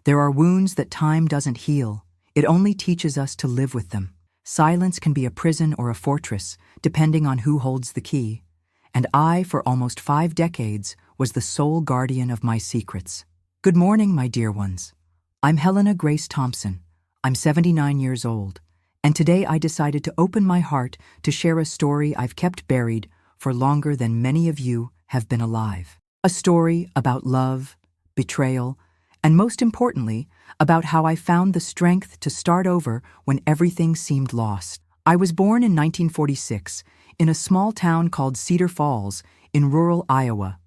There are wounds that time doesn't heal. It only teaches us to live with them. Silence can be a prison or a fortress, depending on who holds the key. And I, for almost 5 decades, was the sole guardian of my secrets. Good morning, my dear ones. I'm Helena Grace Thompson. I'm 79 years old, and today I decided to open my heart to share a story I've kept buried for longer than many of you have been alive. A story about love, betrayal, and most importantly, about how I found the strength to start over when everything seemed lost. I was born in 1946 in a small town called Cedar Falls in rural Iowa.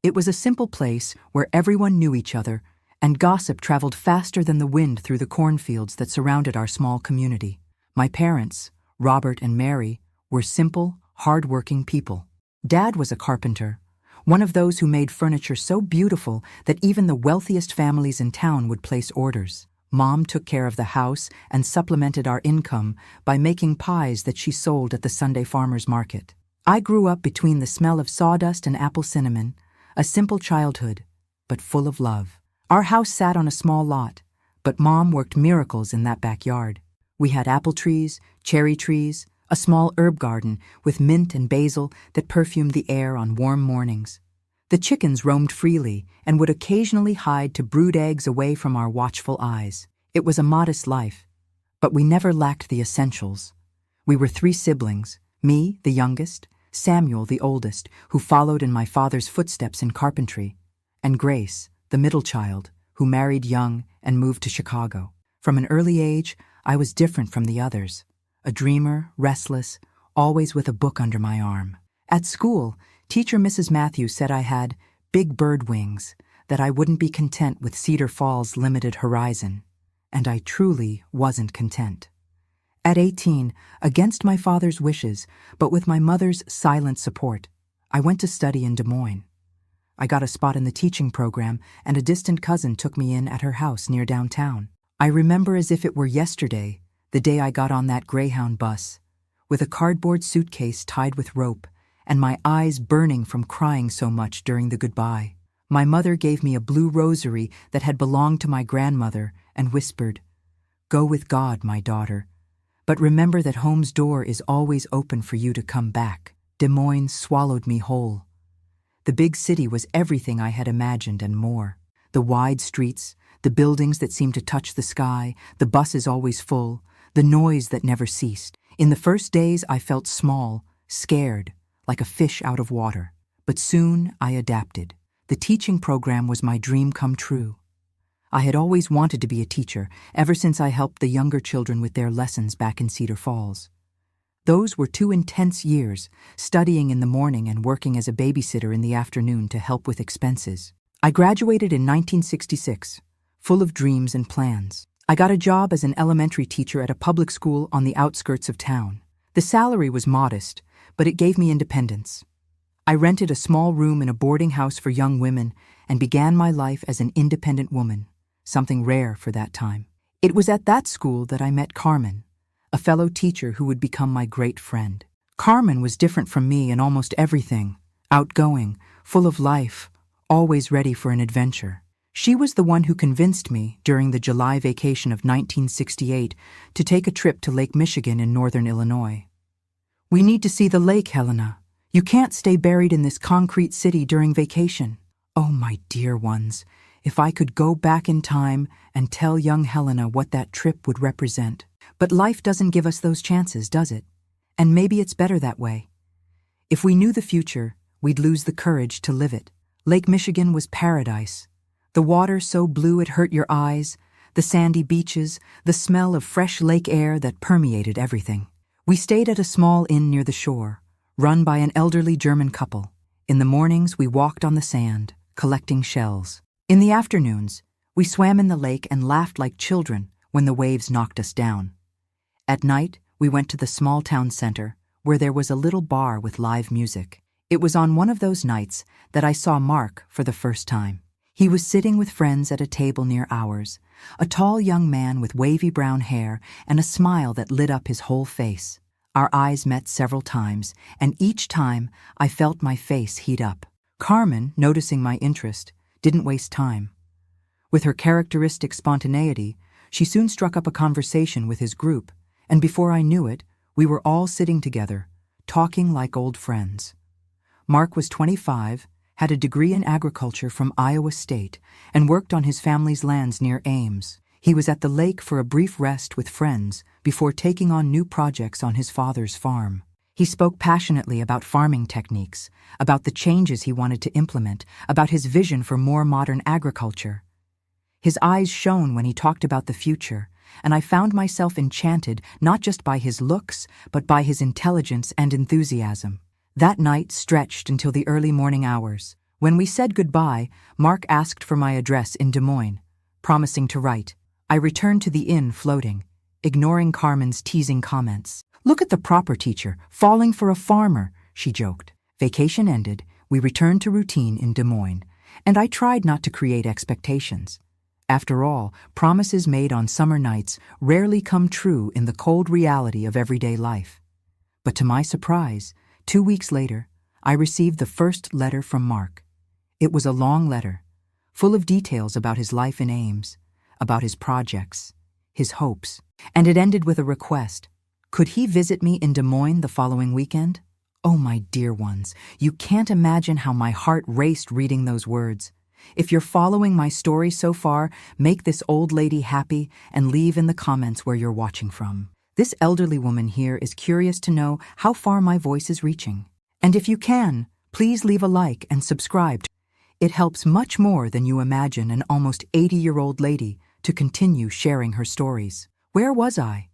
It was a simple place where everyone knew each other, and gossip traveled faster than the wind through the cornfields that surrounded our small community. My parents, Robert and Mary, were simple, hard-working people. Dad was a carpenter, one of those who made furniture so beautiful that even the wealthiest families in town would place orders. Mom took care of the house and supplemented our income by making pies that she sold at the Sunday farmers market. I grew up between the smell of sawdust and apple cinnamon, a simple childhood, but full of love. Our house sat on a small lot, but Mom worked miracles in that backyard. We had apple trees, cherry trees, a small herb garden with mint and basil that perfumed the air on warm mornings. The chickens roamed freely and would occasionally hide to brood eggs away from our watchful eyes. It was a modest life, but we never lacked the essentials. We were 3 siblings, me, the youngest, Samuel, the oldest, who followed in my father's footsteps in carpentry, and Grace, the middle child, who married young and moved to Chicago. From an early age, I was different from the others. A dreamer, restless, always with a book under my arm. At school, teacher Mrs. Matthews said I had big bird wings, that I wouldn't be content with Cedar Falls' limited horizon. And I truly wasn't content. At 18, against my father's wishes, but with my mother's silent support, I went to study in Des Moines. I got a spot in the teaching program, and a distant cousin took me in at her house near downtown. I remember as if it were yesterday, the day I got on that Greyhound bus, with a cardboard suitcase tied with rope, and my eyes burning from crying so much during the goodbye. My mother gave me a blue rosary that had belonged to my grandmother and whispered, "Go with God, my daughter. But remember that home's door is always open for you to come back." Des Moines swallowed me whole. The big city was everything I had imagined and more. The wide streets, the buildings that seemed to touch the sky, the buses always full, the noise that never ceased. In the first days I felt small, scared, like a fish out of water. But soon I adapted. The teaching program was my dream come true. I had always wanted to be a teacher, ever since I helped the younger children with their lessons back in Cedar Falls. Those were 2 intense years, studying in the morning and working as a babysitter in the afternoon to help with expenses. I graduated in 1966, full of dreams and plans. I got a job as an elementary teacher at a public school on the outskirts of town. The salary was modest, but it gave me independence. I rented a small room in a boarding house for young women and began my life as an independent woman, something rare for that time. It was at that school that I met Carmen, a fellow teacher who would become my great friend. Carmen was different from me in almost everything, outgoing, full of life, always ready for an adventure. She was the one who convinced me, during the July vacation of 1968, to take a trip to Lake Michigan in northern Illinois. "We need to see the lake, Helena. You can't stay buried in this concrete city during vacation." Oh, my dear ones, if I could go back in time and tell young Helena what that trip would represent. But life doesn't give us those chances, does it? And maybe it's better that way. If we knew the future, we'd lose the courage to live it. Lake Michigan was paradise. The water so blue it hurt your eyes, the sandy beaches, the smell of fresh lake air that permeated everything. We stayed at a small inn near the shore, run by an elderly German couple. In the mornings, we walked on the sand, collecting shells. In the afternoons, we swam in the lake and laughed like children when the waves knocked us down. At night, we went to the small town center, where there was a little bar with live music. It was on one of those nights that I saw Mark for the first time. He was sitting with friends at a table near ours, a tall young man with wavy brown hair and a smile that lit up his whole face. Our eyes met several times, and each time I felt my face heat up. Carmen, noticing my interest, didn't waste time. With her characteristic spontaneity, she soon struck up a conversation with his group, and before I knew it, we were all sitting together, talking like old friends. Mark was 25, had a degree in agriculture from Iowa State, and worked on his family's lands near Ames. He was at the lake for a brief rest with friends before taking on new projects on his father's farm. He spoke passionately about farming techniques, about the changes he wanted to implement, about his vision for more modern agriculture. His eyes shone when he talked about the future, and I found myself enchanted not just by his looks, but by his intelligence and enthusiasm. That night stretched until the early morning hours. When we said goodbye, Mark asked for my address in Des Moines, promising to write. I returned to the inn floating, ignoring Carmen's teasing comments. "Look at the proper teacher, falling for a farmer," she joked. Vacation ended, we returned to routine in Des Moines, and I tried not to create expectations. After all, promises made on summer nights rarely come true in the cold reality of everyday life. But to my surprise, 2 weeks later, I received the first letter from Mark. It was a long letter, full of details about his life in Ames, about his projects, his hopes, and it ended with a request. Could he visit me in Des Moines the following weekend? Oh, my dear ones, you can't imagine how my heart raced reading those words. If you're following my story so far, make this old lady happy and leave in the comments where you're watching from. This elderly woman here is curious to know how far my voice is reaching. And if you can, please leave a like and subscribe. It helps much more than you imagine an almost 80-year-old lady to continue sharing her stories. Where was I?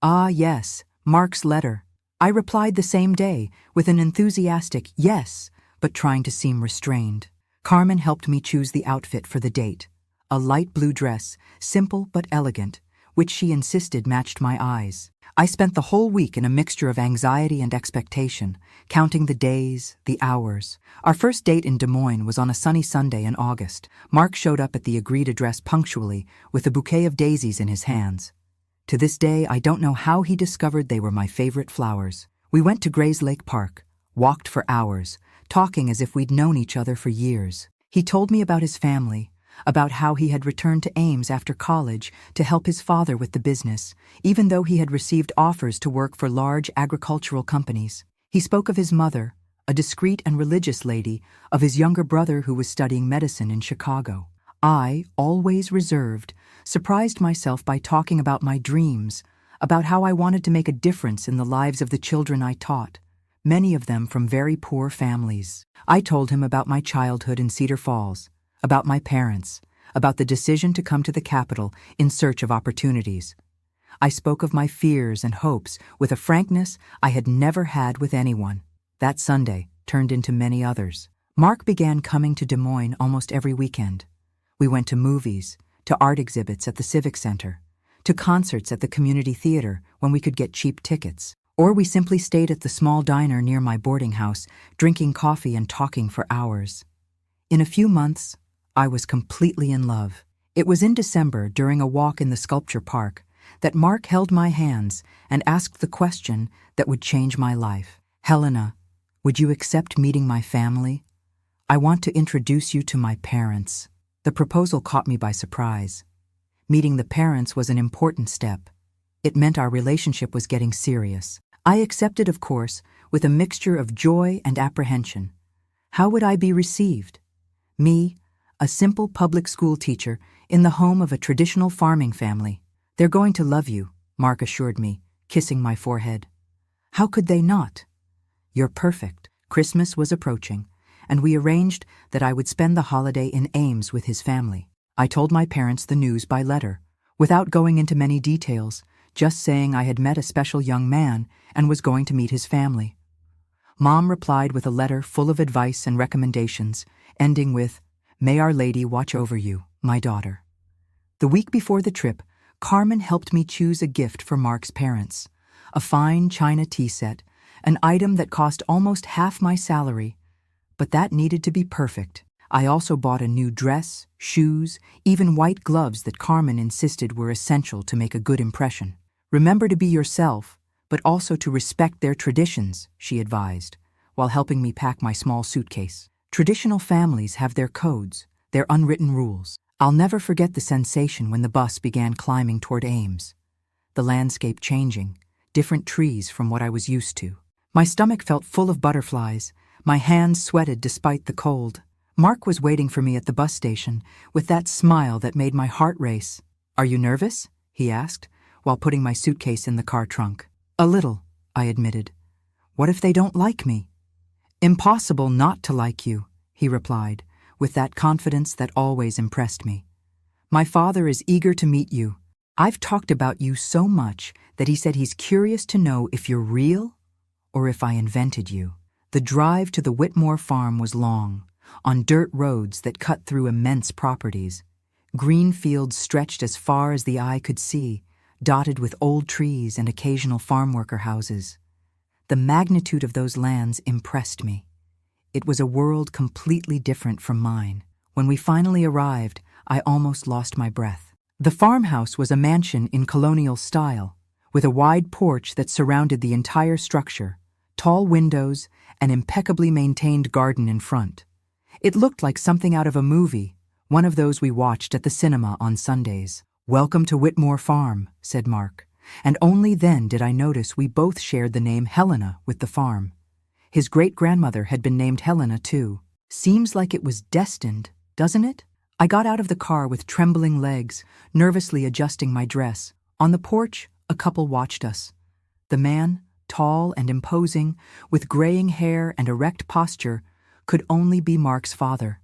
Ah, yes, Mark's letter. I replied the same day with an enthusiastic yes, but trying to seem restrained. Carmen helped me choose the outfit for the date, a light blue dress, simple but elegant, which she insisted matched my eyes. I spent the whole week in a mixture of anxiety and expectation, counting the days, the hours. Our first date in Des Moines was on a sunny Sunday in August. Mark showed up at the agreed address punctually with a bouquet of daisies in his hands. To this day, I don't know how he discovered they were my favorite flowers. We went to Grays Lake Park, walked for hours, talking as if we'd known each other for years. He told me about his family, about how he had returned to Ames after college to help his father with the business, even though he had received offers to work for large agricultural companies. He spoke of his mother, a discreet and religious lady, of his younger brother who was studying medicine in Chicago. I, always reserved, surprised myself by talking about my dreams, about how I wanted to make a difference in the lives of the children I taught, many of them from very poor families. I told him about my childhood in Cedar Falls, about my parents, about the decision to come to the capital in search of opportunities. I spoke of my fears and hopes with a frankness I had never had with anyone. That Sunday turned into many others. Mark began coming to Des Moines almost every weekend. We went to movies, to art exhibits at the Civic Center, to concerts at the community theater when we could get cheap tickets. Or we simply stayed at the small diner near my boarding house, drinking coffee and talking for hours. In a few months, I was completely in love. It was in December, during a walk in the sculpture park, that Mark held my hands and asked the question that would change my life. "Helena, would you accept meeting my family? I want to introduce you to my parents." The proposal caught me by surprise. Meeting the parents was an important step. It meant our relationship was getting serious. I accepted, of course, with a mixture of joy and apprehension. How would I be received? Me, a simple public school teacher in the home of a traditional farming family. "They're going to love you," Mark assured me, kissing my forehead. "How could they not? You're perfect." Christmas was approaching, and we arranged that I would spend the holiday in Ames with his family. I told my parents the news by letter, without going into many details, just saying I had met a special young man and was going to meet his family. Mom replied with a letter full of advice and recommendations, ending with, "May Our Lady watch over you, my daughter." The week before the trip, Carmen helped me choose a gift for Mark's parents, a fine china tea set, an item that cost almost half my salary, but that needed to be perfect. I also bought a new dress, shoes, even white gloves that Carmen insisted were essential to make a good impression. "Remember to be yourself, but also to respect their traditions," she advised, while helping me pack my small suitcase. Traditional families have their codes, their unwritten rules. I'll never forget the sensation when the bus began climbing toward Ames. The landscape changing, different trees from what I was used to. My stomach felt full of butterflies, my hands sweated despite the cold. Mark was waiting for me at the bus station, with that smile that made my heart race. "Are you nervous?" he asked, while putting my suitcase in the car trunk. "A little," I admitted. "What if they don't like me?" "Impossible not to like you," he replied, with that confidence that always impressed me. "My father is eager to meet you. I've talked about you so much that he said he's curious to know if you're real or if I invented you." The drive to the Whitmore farm was long, on dirt roads that cut through immense properties. Green fields stretched as far as the eye could see, dotted with old trees and occasional farm worker houses. The magnitude of those lands impressed me. It was a world completely different from mine. When we finally arrived, I almost lost my breath. The farmhouse was a mansion in colonial style, with a wide porch that surrounded the entire structure, tall windows, an impeccably maintained garden in front. It looked like something out of a movie, one of those we watched at the cinema on Sundays. "Welcome to Whitmore Farm," said Mark, and only then did I notice we both shared the name Helena with the farm. His great-grandmother had been named Helena, too. Seems like it was destined, doesn't it? I got out of the car with trembling legs, nervously adjusting my dress. On the porch, a couple watched us. The man, tall and imposing, with graying hair and erect posture, could only be Mark's father.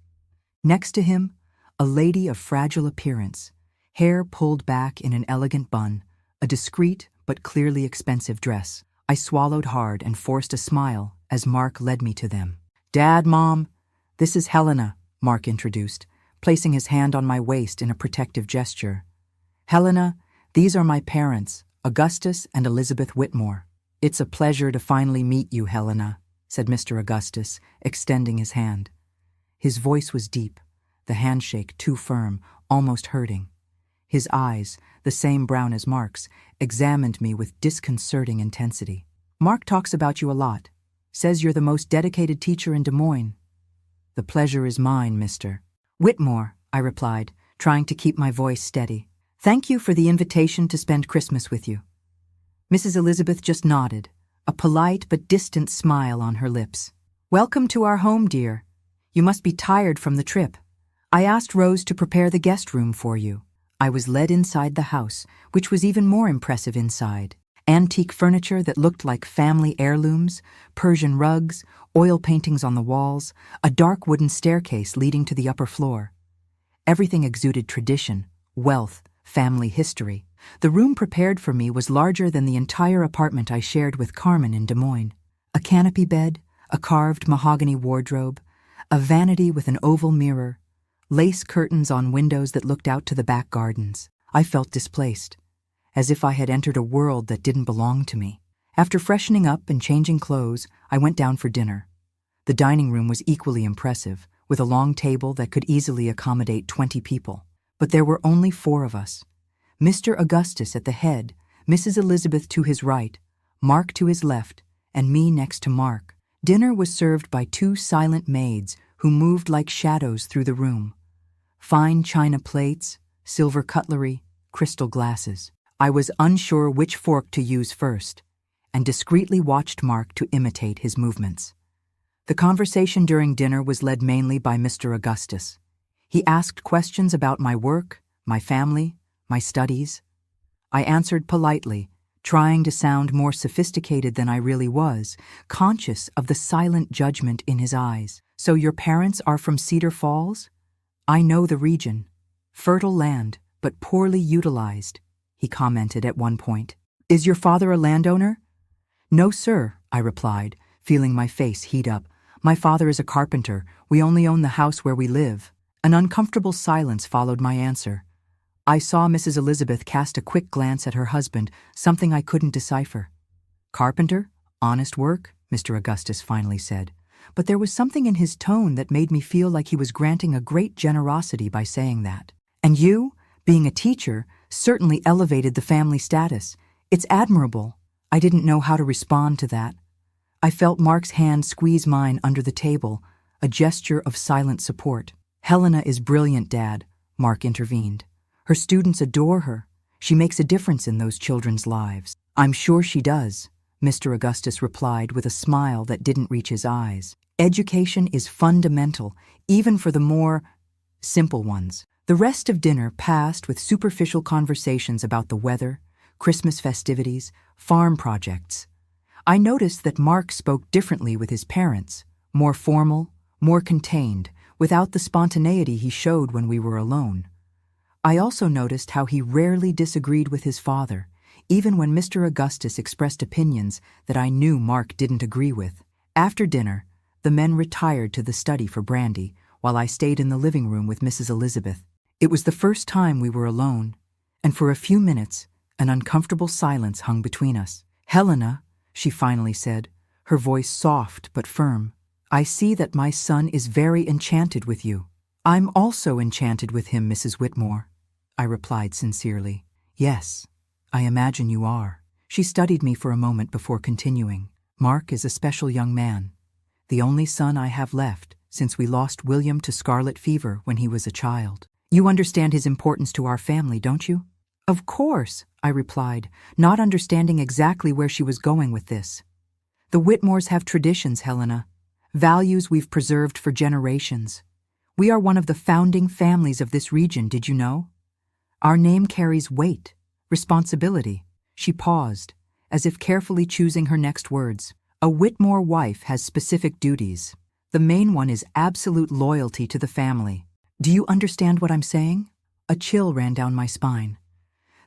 Next to him, a lady of fragile appearance, hair pulled back in an elegant bun, a discreet but clearly expensive dress. I swallowed hard and forced a smile as Mark led me to them. "Dad, Mom, this is Helena," Mark introduced, placing his hand on my waist in a protective gesture. "Helena, these are my parents, Augustus and Elizabeth Whitmore." "It's a pleasure to finally meet you, Helena," said Mr. Augustus, extending his hand. His voice was deep, the handshake too firm, almost hurting. His eyes, the same brown as Mark's, examined me with disconcerting intensity. "Mark talks about you a lot. Says you're the most dedicated teacher in Des Moines." "The pleasure is mine, Mr. Whitmore," I replied, trying to keep my voice steady. "Thank you for the invitation to spend Christmas with you." Mrs. Elizabeth just nodded, a polite but distant smile on her lips. "Welcome to our home, dear. You must be tired from the trip. I asked Rose to prepare the guest room for you." I was led inside the house, which was even more impressive inside. Antique furniture that looked like family heirlooms, Persian rugs, oil paintings on the walls, a dark wooden staircase leading to the upper floor. Everything exuded tradition, wealth, family history. The room prepared for me was larger than the entire apartment I shared with Carmen in Des Moines. A canopy bed, a carved mahogany wardrobe, a vanity with an oval mirror, lace curtains on windows that looked out to the back gardens. I felt displaced, as if I had entered a world that didn't belong to me. After freshening up and changing clothes, I went down for dinner. The dining room was equally impressive, with a long table that could easily accommodate 20 people. But there were only 4 of us. Mr. Augustus at the head, Mrs. Elizabeth to his right, Mark to his left, and me next to Mark. Dinner was served by 2 silent maids who moved like shadows through the room. Fine china plates, silver cutlery, crystal glasses. I was unsure which fork to use first, and discreetly watched Mark to imitate his movements. The conversation during dinner was led mainly by Mr. Augustus. He asked questions about my work, my family, my studies. I answered politely, trying to sound more sophisticated than I really was, conscious of the silent judgment in his eyes. "So your parents are from Cedar Falls?" "I know the region. Fertile land, but poorly utilized," he commented at one point. "Is your father a landowner?" "No, sir," I replied, feeling my face heat up. "My father is a carpenter. We only own the house where we live." An uncomfortable silence followed my answer. I saw Mrs. Elizabeth cast a quick glance at her husband, something I couldn't decipher. "Carpenter? Honest work?" Mr. Augustus finally said. But there was something in his tone that made me feel like he was granting a great generosity by saying that. "And you, being a teacher, certainly elevated the family status. It's admirable." I didn't know how to respond to that. I felt Mark's hand squeeze mine under the table, a gesture of silent support. "Helena is brilliant, Dad," Mark intervened. Her students adore her. She makes a difference in those children's lives. I'm sure she does, Mr. Augustus replied with a smile that didn't reach his eyes. Education is fundamental, even for the more simple ones. The rest of dinner passed with superficial conversations about the weather, Christmas festivities, farm projects. I noticed that Mark spoke differently with his parents, more formal, more contained, without the spontaneity he showed when we were alone. I also noticed how he rarely disagreed with his father, even when Mr. Augustus expressed opinions that I knew Mark didn't agree with. After dinner, the men retired to the study for brandy, while I stayed in the living room with Mrs. Elizabeth. It was the first time we were alone, and for a few minutes, an uncomfortable silence hung between us. "Helena," she finally said, her voice soft but firm, "I see that my son is very enchanted with you." "I'm also enchanted with him, Mrs. Whitmore," I replied sincerely. "Yes, I imagine you are." She studied me for a moment before continuing. "Mark is a special young man, the only son I have left since we lost William to scarlet fever when he was a child. You understand his importance to our family, don't you?" "Of course," I replied, not understanding exactly where she was going with this. "The Whitmores have traditions, Helena, values we've preserved for generations. We are one of the founding families of this region, did you know? Our name carries weight, responsibility." She paused, as if carefully choosing her next words. "A Whitmore wife has specific duties. The main one is absolute loyalty to the family. Do you understand what I'm saying?" A chill ran down my spine.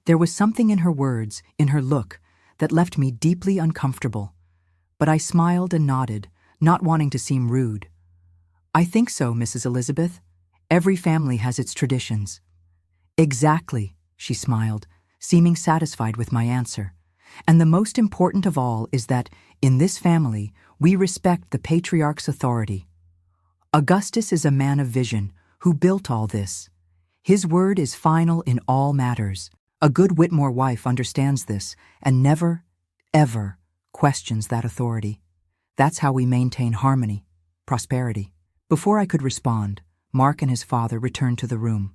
There was something in her words, in her look, that left me deeply uncomfortable. But I smiled and nodded, not wanting to seem rude. "I think so, Mrs. Elizabeth. Every family has its traditions." "Exactly," she smiled, seeming satisfied with my answer. "And the most important of all is that, in this family, we respect the patriarch's authority. Augustus is a man of vision, who built all this. His word is final in all matters. A good Whitmore wife understands this and never, ever questions that authority. That's how we maintain harmony, prosperity." Before I could respond, Mark and his father returned to the room.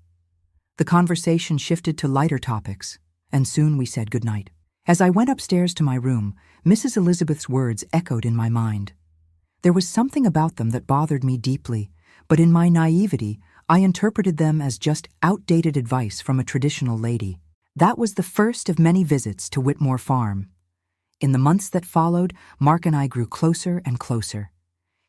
The conversation shifted to lighter topics, and soon we said goodnight. As I went upstairs to my room, Mrs. Elizabeth's words echoed in my mind. There was something about them that bothered me deeply, but in my naivety, I interpreted them as just outdated advice from a traditional lady. That was the first of many visits to Whitmore Farm. In the months that followed, Mark and I grew closer and closer.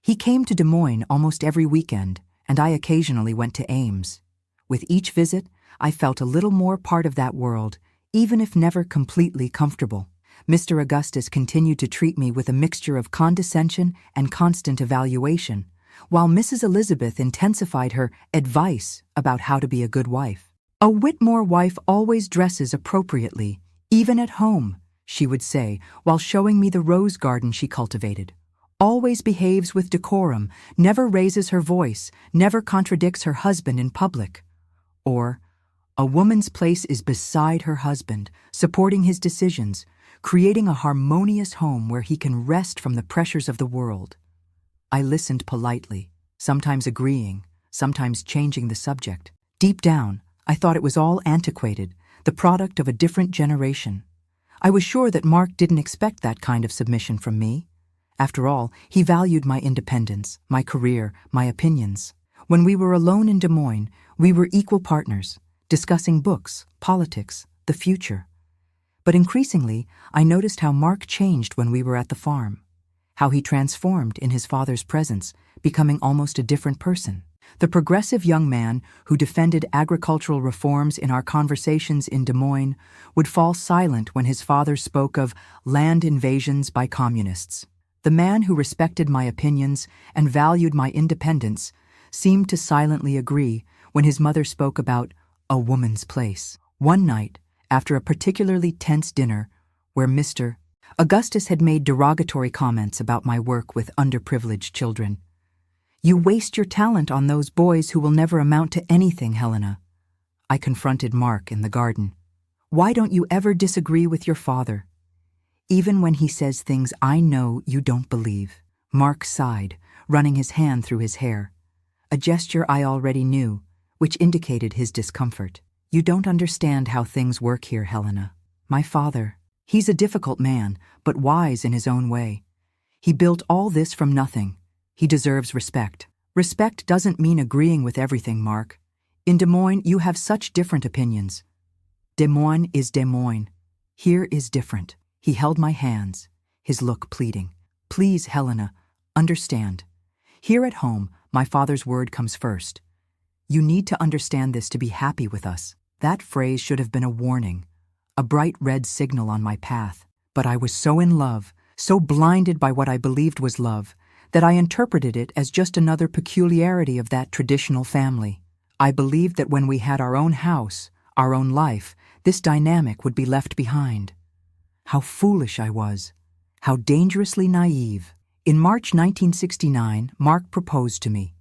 He came to Des Moines almost every weekend, and I occasionally went to Ames. With each visit, I felt a little more part of that world, even if never completely comfortable. Mr. Augustus continued to treat me with a mixture of condescension and constant evaluation, while Mrs. Elizabeth intensified her advice about how to be a good wife. "A Whitmore wife always dresses appropriately, even at home," she would say, while showing me the rose garden she cultivated. "Always behaves with decorum, never raises her voice, never contradicts her husband in public." Or, "A woman's place is beside her husband, supporting his decisions, creating a harmonious home where he can rest from the pressures of the world." I listened politely, sometimes agreeing, sometimes changing the subject. Deep down, I thought it was all antiquated, the product of a different generation. I was sure that Mark didn't expect that kind of submission from me. After all, he valued my independence, my career, my opinions. When we were alone in Des Moines, we were equal partners, discussing books, politics, the future. But increasingly, I noticed how Mark changed when we were at the farm, how he transformed in his father's presence, becoming almost a different person. The progressive young man who defended agricultural reforms in our conversations in Des Moines would fall silent when his father spoke of land invasions by communists. The man who respected my opinions and valued my independence seemed to silently agree when his mother spoke about a woman's place. One night, after a particularly tense dinner where Mr. Augustus had made derogatory comments about my work with underprivileged children, "You waste your talent on those boys who will never amount to anything, Helena," I confronted Mark in the garden. "Why don't you ever disagree with your father, even when he says things I know you don't believe?" Mark sighed, running his hand through his hair, a gesture I already knew which indicated his discomfort. "You don't understand how things work here, Helena. My father, he's a difficult man, but wise in his own way. He built all this from nothing. He deserves respect." "Respect doesn't mean agreeing with everything, Mark. In Des Moines, you have such different opinions." "Des Moines is Des Moines. Here is different." He held my hands, his look pleading. "Please, Helena, understand. Here at home, my father's word comes first. You need to understand this to be happy with us." That phrase should have been a warning, a bright red signal on my path. But I was so in love, so blinded by what I believed was love, that I interpreted it as just another peculiarity of that traditional family. I believed that when we had our own house, our own life, this dynamic would be left behind. How foolish I was. How dangerously naive. In March 1969, Mark proposed to me.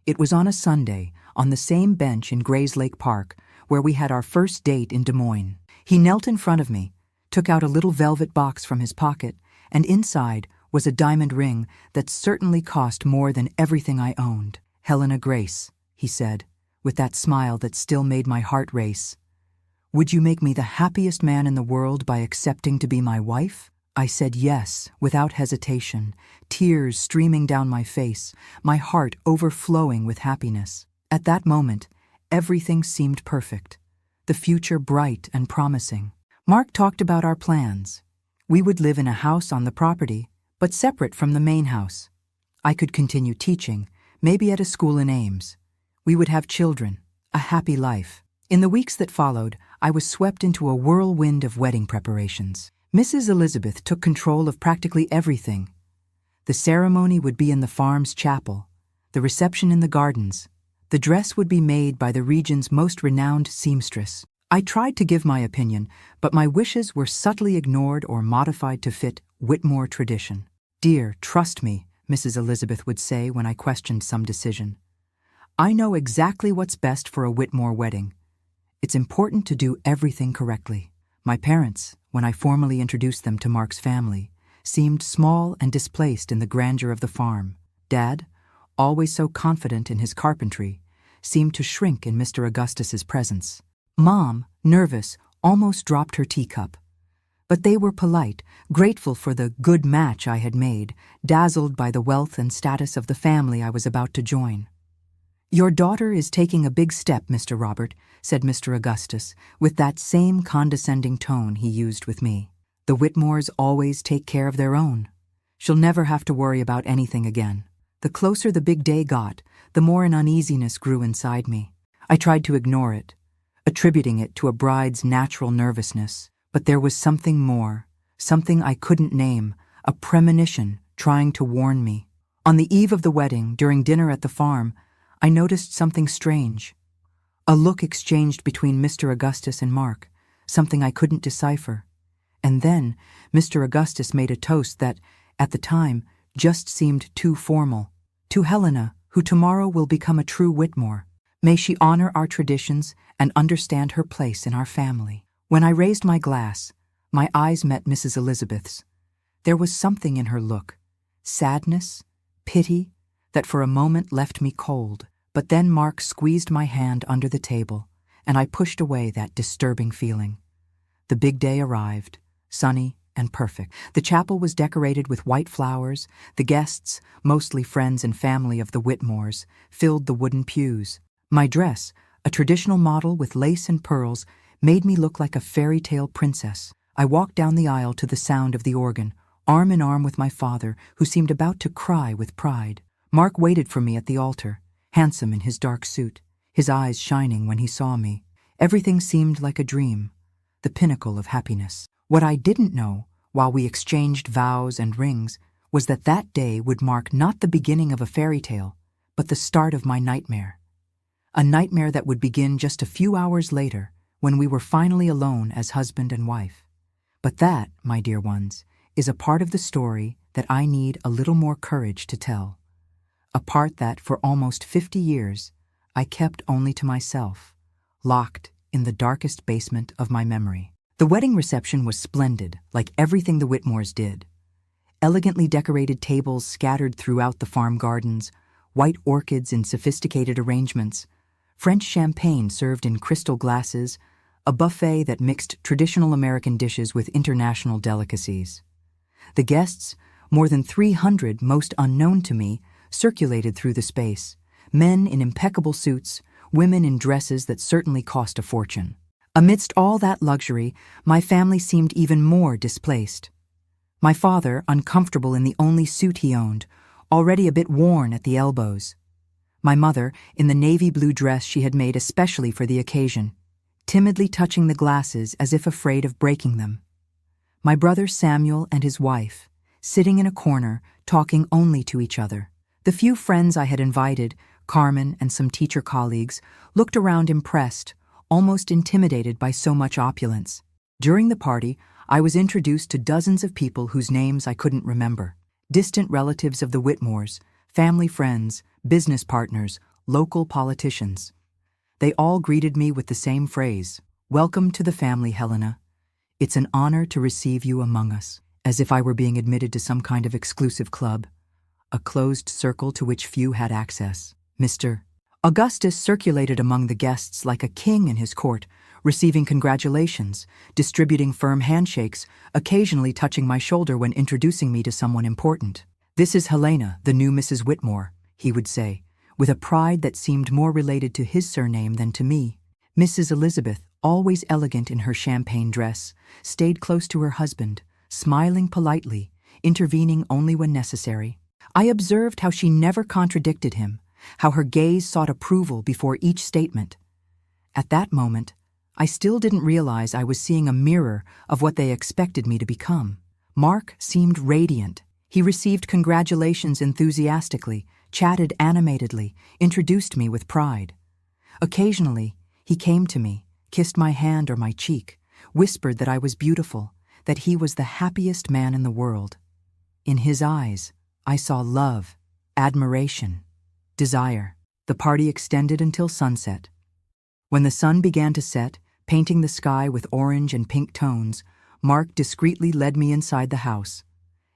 It was on a Sunday, on the same bench in Grayslake Park, where we had our first date in Des Moines. He knelt in front of me, took out a little velvet box from his pocket, and inside was a diamond ring that certainly cost more than everything I owned. "Helena Grace," he said, with that smile that still made my heart race, "would you make me the happiest man in the world by accepting to be my wife?" I said yes, without hesitation, tears streaming down my face, my heart overflowing with happiness. At that moment, everything seemed perfect, the future bright and promising. Mark talked about our plans. We would live in a house on the property, but separate from the main house. I could continue teaching, maybe at a school in Ames. We would have children, a happy life. In the weeks that followed, I was swept into a whirlwind of wedding preparations. Mrs. Elizabeth took control of practically everything. The ceremony would be in the farm's chapel, the reception in the gardens. The dress would be made by the region's most renowned seamstress. I tried to give my opinion, but my wishes were subtly ignored or modified to fit Whitmore tradition. "Dear, trust me," Mrs. Elizabeth would say when I questioned some decision. "I know exactly what's best for a Whitmore wedding. It's important to do everything correctly." My parents, when I formally introduced them to Mark's family, seemed small and displaced in the grandeur of the farm. Dad, always so confident in his carpentry, seemed to shrink in Mr. Augustus's presence. Mom, nervous, almost dropped her teacup. But they were polite, grateful for the good match I had made, dazzled by the wealth and status of the family I was about to join. "Your daughter is taking a big step, Mr. Robert," said Mr. Augustus, with that same condescending tone he used with me. "The Whitmores always take care of their own. She'll never have to worry about anything again." The closer the big day got, the more an uneasiness grew inside me. I tried to ignore it, attributing it to a bride's natural nervousness. But there was something more, something I couldn't name, a premonition trying to warn me. On the eve of the wedding, during dinner at the farm, I noticed something strange. A look exchanged between Mr. Augustus and Mark, something I couldn't decipher. And then Mr. Augustus made a toast that, at the time, just seemed too formal. "To Helena, who tomorrow will become a true Whitmore. May she honor our traditions and understand her place in our family." When I raised my glass, my eyes met Mrs. Elizabeth's. There was something in her look, sadness, pity, that for a moment left me cold. But then Mark squeezed my hand under the table, and I pushed away that disturbing feeling. The big day arrived, sunny and perfect. The chapel was decorated with white flowers. The guests, mostly friends and family of the Whitmores, filled the wooden pews. My dress, a traditional model with lace and pearls, made me look like a fairy tale princess. I walked down the aisle to the sound of the organ, arm in arm with my father, who seemed about to cry with pride. Mark waited for me at the altar, handsome in his dark suit, his eyes shining when he saw me. Everything seemed like a dream, the pinnacle of happiness. What I didn't know, while we exchanged vows and rings, was that that day would mark not the beginning of a fairy tale, but the start of my nightmare. A nightmare that would begin just a few hours later, when we were finally alone as husband and wife. But that, my dear ones, is a part of the story that I need a little more courage to tell. A part that, for almost 50 years, I kept only to myself, locked in the darkest basement of my memory. The wedding reception was splendid, like everything the Whitmores did. Elegantly decorated tables scattered throughout the farm gardens, white orchids in sophisticated arrangements, French champagne served in crystal glasses, a buffet that mixed traditional American dishes with international delicacies. The guests, more than 300 most unknown to me, circulated through the space, men in impeccable suits, women in dresses that certainly cost a fortune. Amidst all that luxury, my family seemed even more displaced. My father, uncomfortable in the only suit he owned, already a bit worn at the elbows. My mother, in the navy blue dress she had made especially for the occasion, timidly touching the glasses as if afraid of breaking them. My brother Samuel and his wife, sitting in a corner, talking only to each other. The few friends I had invited, Carmen and some teacher colleagues, looked around impressed, almost intimidated by so much opulence. During the party, I was introduced to dozens of people whose names I couldn't remember. Distant relatives of the Whitmores, family friends, business partners, local politicians. They all greeted me with the same phrase, "Welcome to the family, Helena. It's an honor to receive you among us," as if I were being admitted to some kind of exclusive club, a closed circle to which few had access. Mr. Augustus circulated among the guests like a king in his court, receiving congratulations, distributing firm handshakes, occasionally touching my shoulder when introducing me to someone important. "This is Helena, the new Mrs. Whitmore," he would say, with a pride that seemed more related to his surname than to me. Mrs. Elizabeth, always elegant in her champagne dress, stayed close to her husband, smiling politely, intervening only when necessary. I observed how she never contradicted him, how her gaze sought approval before each statement. At that moment, I still didn't realize I was seeing a mirror of what they expected me to become. Mark seemed radiant. He received congratulations enthusiastically, chatted animatedly, introduced me with pride. Occasionally, he came to me, kissed my hand or my cheek, whispered that I was beautiful, that he was the happiest man in the world. In his eyes, I saw love, admiration, desire. The party extended until sunset. When the sun began to set, painting the sky with orange and pink tones, Mark discreetly led me inside the house.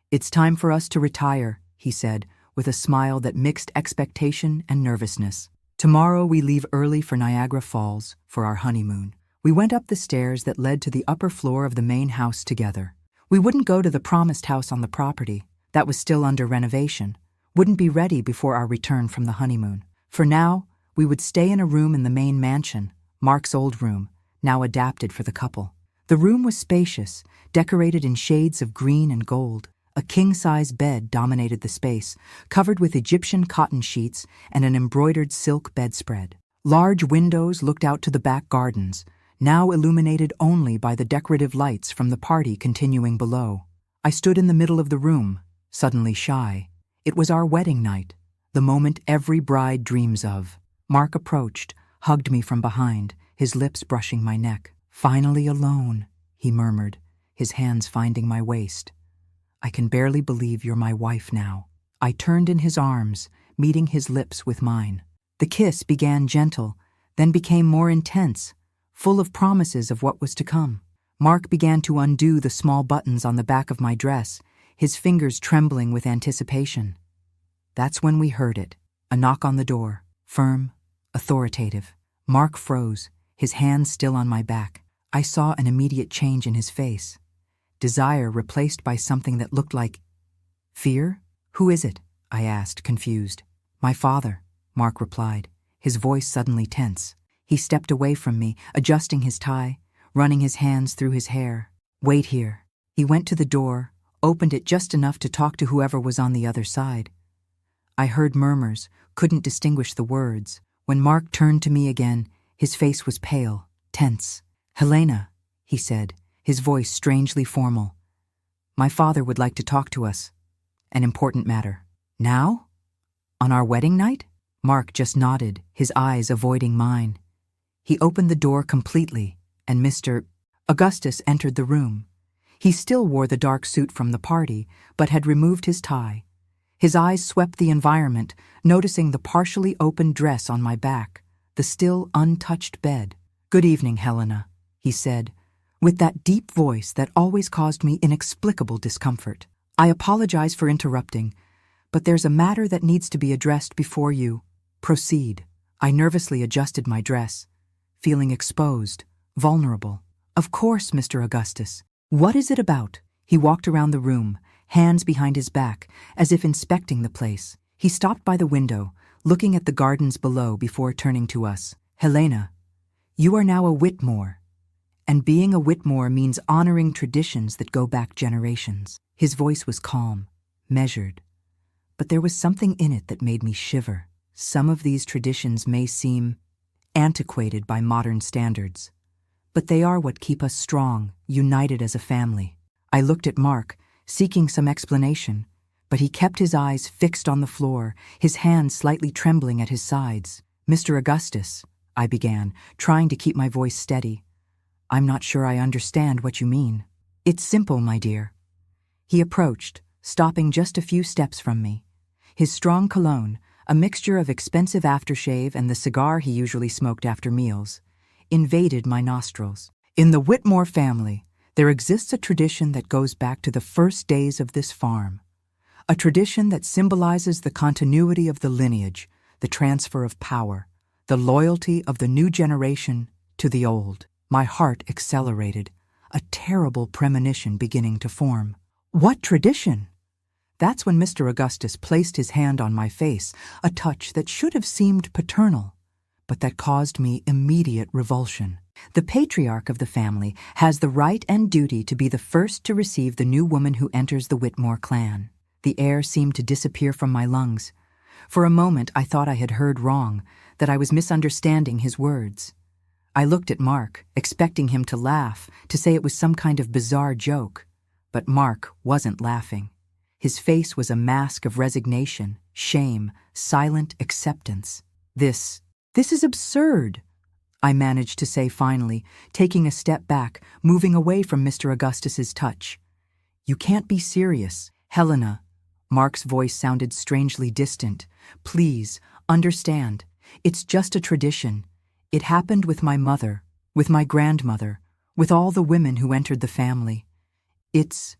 "It's time for us to retire," he said, with a smile that mixed expectation and nervousness. "Tomorrow we leave early for Niagara Falls for our honeymoon." We went up the stairs that led to the upper floor of the main house together. We wouldn't go to the promised house on the property. That was still under renovation. Wouldn't be ready before our return from the honeymoon. For now, we would stay in a room in the main mansion, Mark's old room, now adapted for the couple. The room was spacious, decorated in shades of green and gold. A king-size bed dominated the space, covered with Egyptian cotton sheets and an embroidered silk bedspread. Large windows looked out to the back gardens, now illuminated only by the decorative lights from the party continuing below. I stood in the middle of the room, suddenly shy. It was our wedding night, the moment every bride dreams of. Mark approached, hugged me from behind, his lips brushing my neck. "Finally alone," he murmured, his hands finding my waist. "I can barely believe you're my wife now." I turned in his arms, meeting his lips with mine. The kiss began gentle, then became more intense, full of promises of what was to come. Mark began to undo the small buttons on the back of my dress, his fingers trembling with anticipation. That's when we heard it, a knock on the door, firm, authoritative. Mark froze, his hands still on my back. I saw an immediate change in his face. Desire replaced by something that looked like fear? "Who is it?" I asked, confused. "My father," Mark replied, his voice suddenly tense. He stepped away from me, adjusting his tie, running his hands through his hair. "Wait here." He went to the door, opened it just enough to talk to whoever was on the other side. I heard murmurs, couldn't distinguish the words. When Mark turned to me again, his face was pale, tense. "Helena," he said, his voice strangely formal. "My father would like to talk to us. An important matter." "Now? On our wedding night?" Mark just nodded, his eyes avoiding mine. He opened the door completely, and Mr. Augustus entered the room. He still wore the dark suit from the party, but had removed his tie. His eyes swept the environment, noticing the partially open dress on my back, the still untouched bed. "Good evening, Helena," he said, with that deep voice that always caused me inexplicable discomfort. "I apologize for interrupting, but there's a matter that needs to be addressed before you proceed." I nervously adjusted my dress, feeling exposed, vulnerable. Of course, Mr. Augustus. What is it about? He walked around the room, hands behind his back, as if inspecting the place. He stopped by the window, looking at the gardens below before turning to us. Helena, you are now a Whitmore, and being a Whitmore means honoring traditions that go back generations. His voice was calm, measured, but there was something in it that made me shiver. Some of these traditions may seem antiquated by modern standards, but they are what keep us strong, united as a family. I looked at Mark, seeking some explanation, but he kept his eyes fixed on the floor, his hands slightly trembling at his sides. Mr. Augustus, I began, trying to keep my voice steady. I'm not sure I understand what you mean. It's simple, my dear. He approached, stopping just a few steps from me. His strong cologne, a mixture of expensive aftershave and the cigar he usually smoked after meals, invaded my nostrils. In the Whitmore family, there exists a tradition that goes back to the first days of this farm. A tradition that symbolizes the continuity of the lineage, the transfer of power, the loyalty of the new generation to the old. My heart accelerated, a terrible premonition beginning to form. What tradition? That's when Mr. Augustus placed his hand on my face, a touch that should have seemed paternal, but that caused me immediate revulsion. The patriarch of the family has the right and duty to be the first to receive the new woman who enters the Whitmore clan. The air seemed to disappear from my lungs. For a moment I thought I had heard wrong, that I was misunderstanding his words. I looked at Mark, expecting him to laugh, to say it was some kind of bizarre joke. But Mark wasn't laughing. His face was a mask of resignation, shame, silent acceptance. This is absurd, I managed to say finally, taking a step back, moving away from Mr. Augustus's touch. You can't be serious, Helena. Mark's voice sounded strangely distant. Please, understand. It's just a tradition. It happened with my mother, with my grandmother, with all the women who entered the family. It's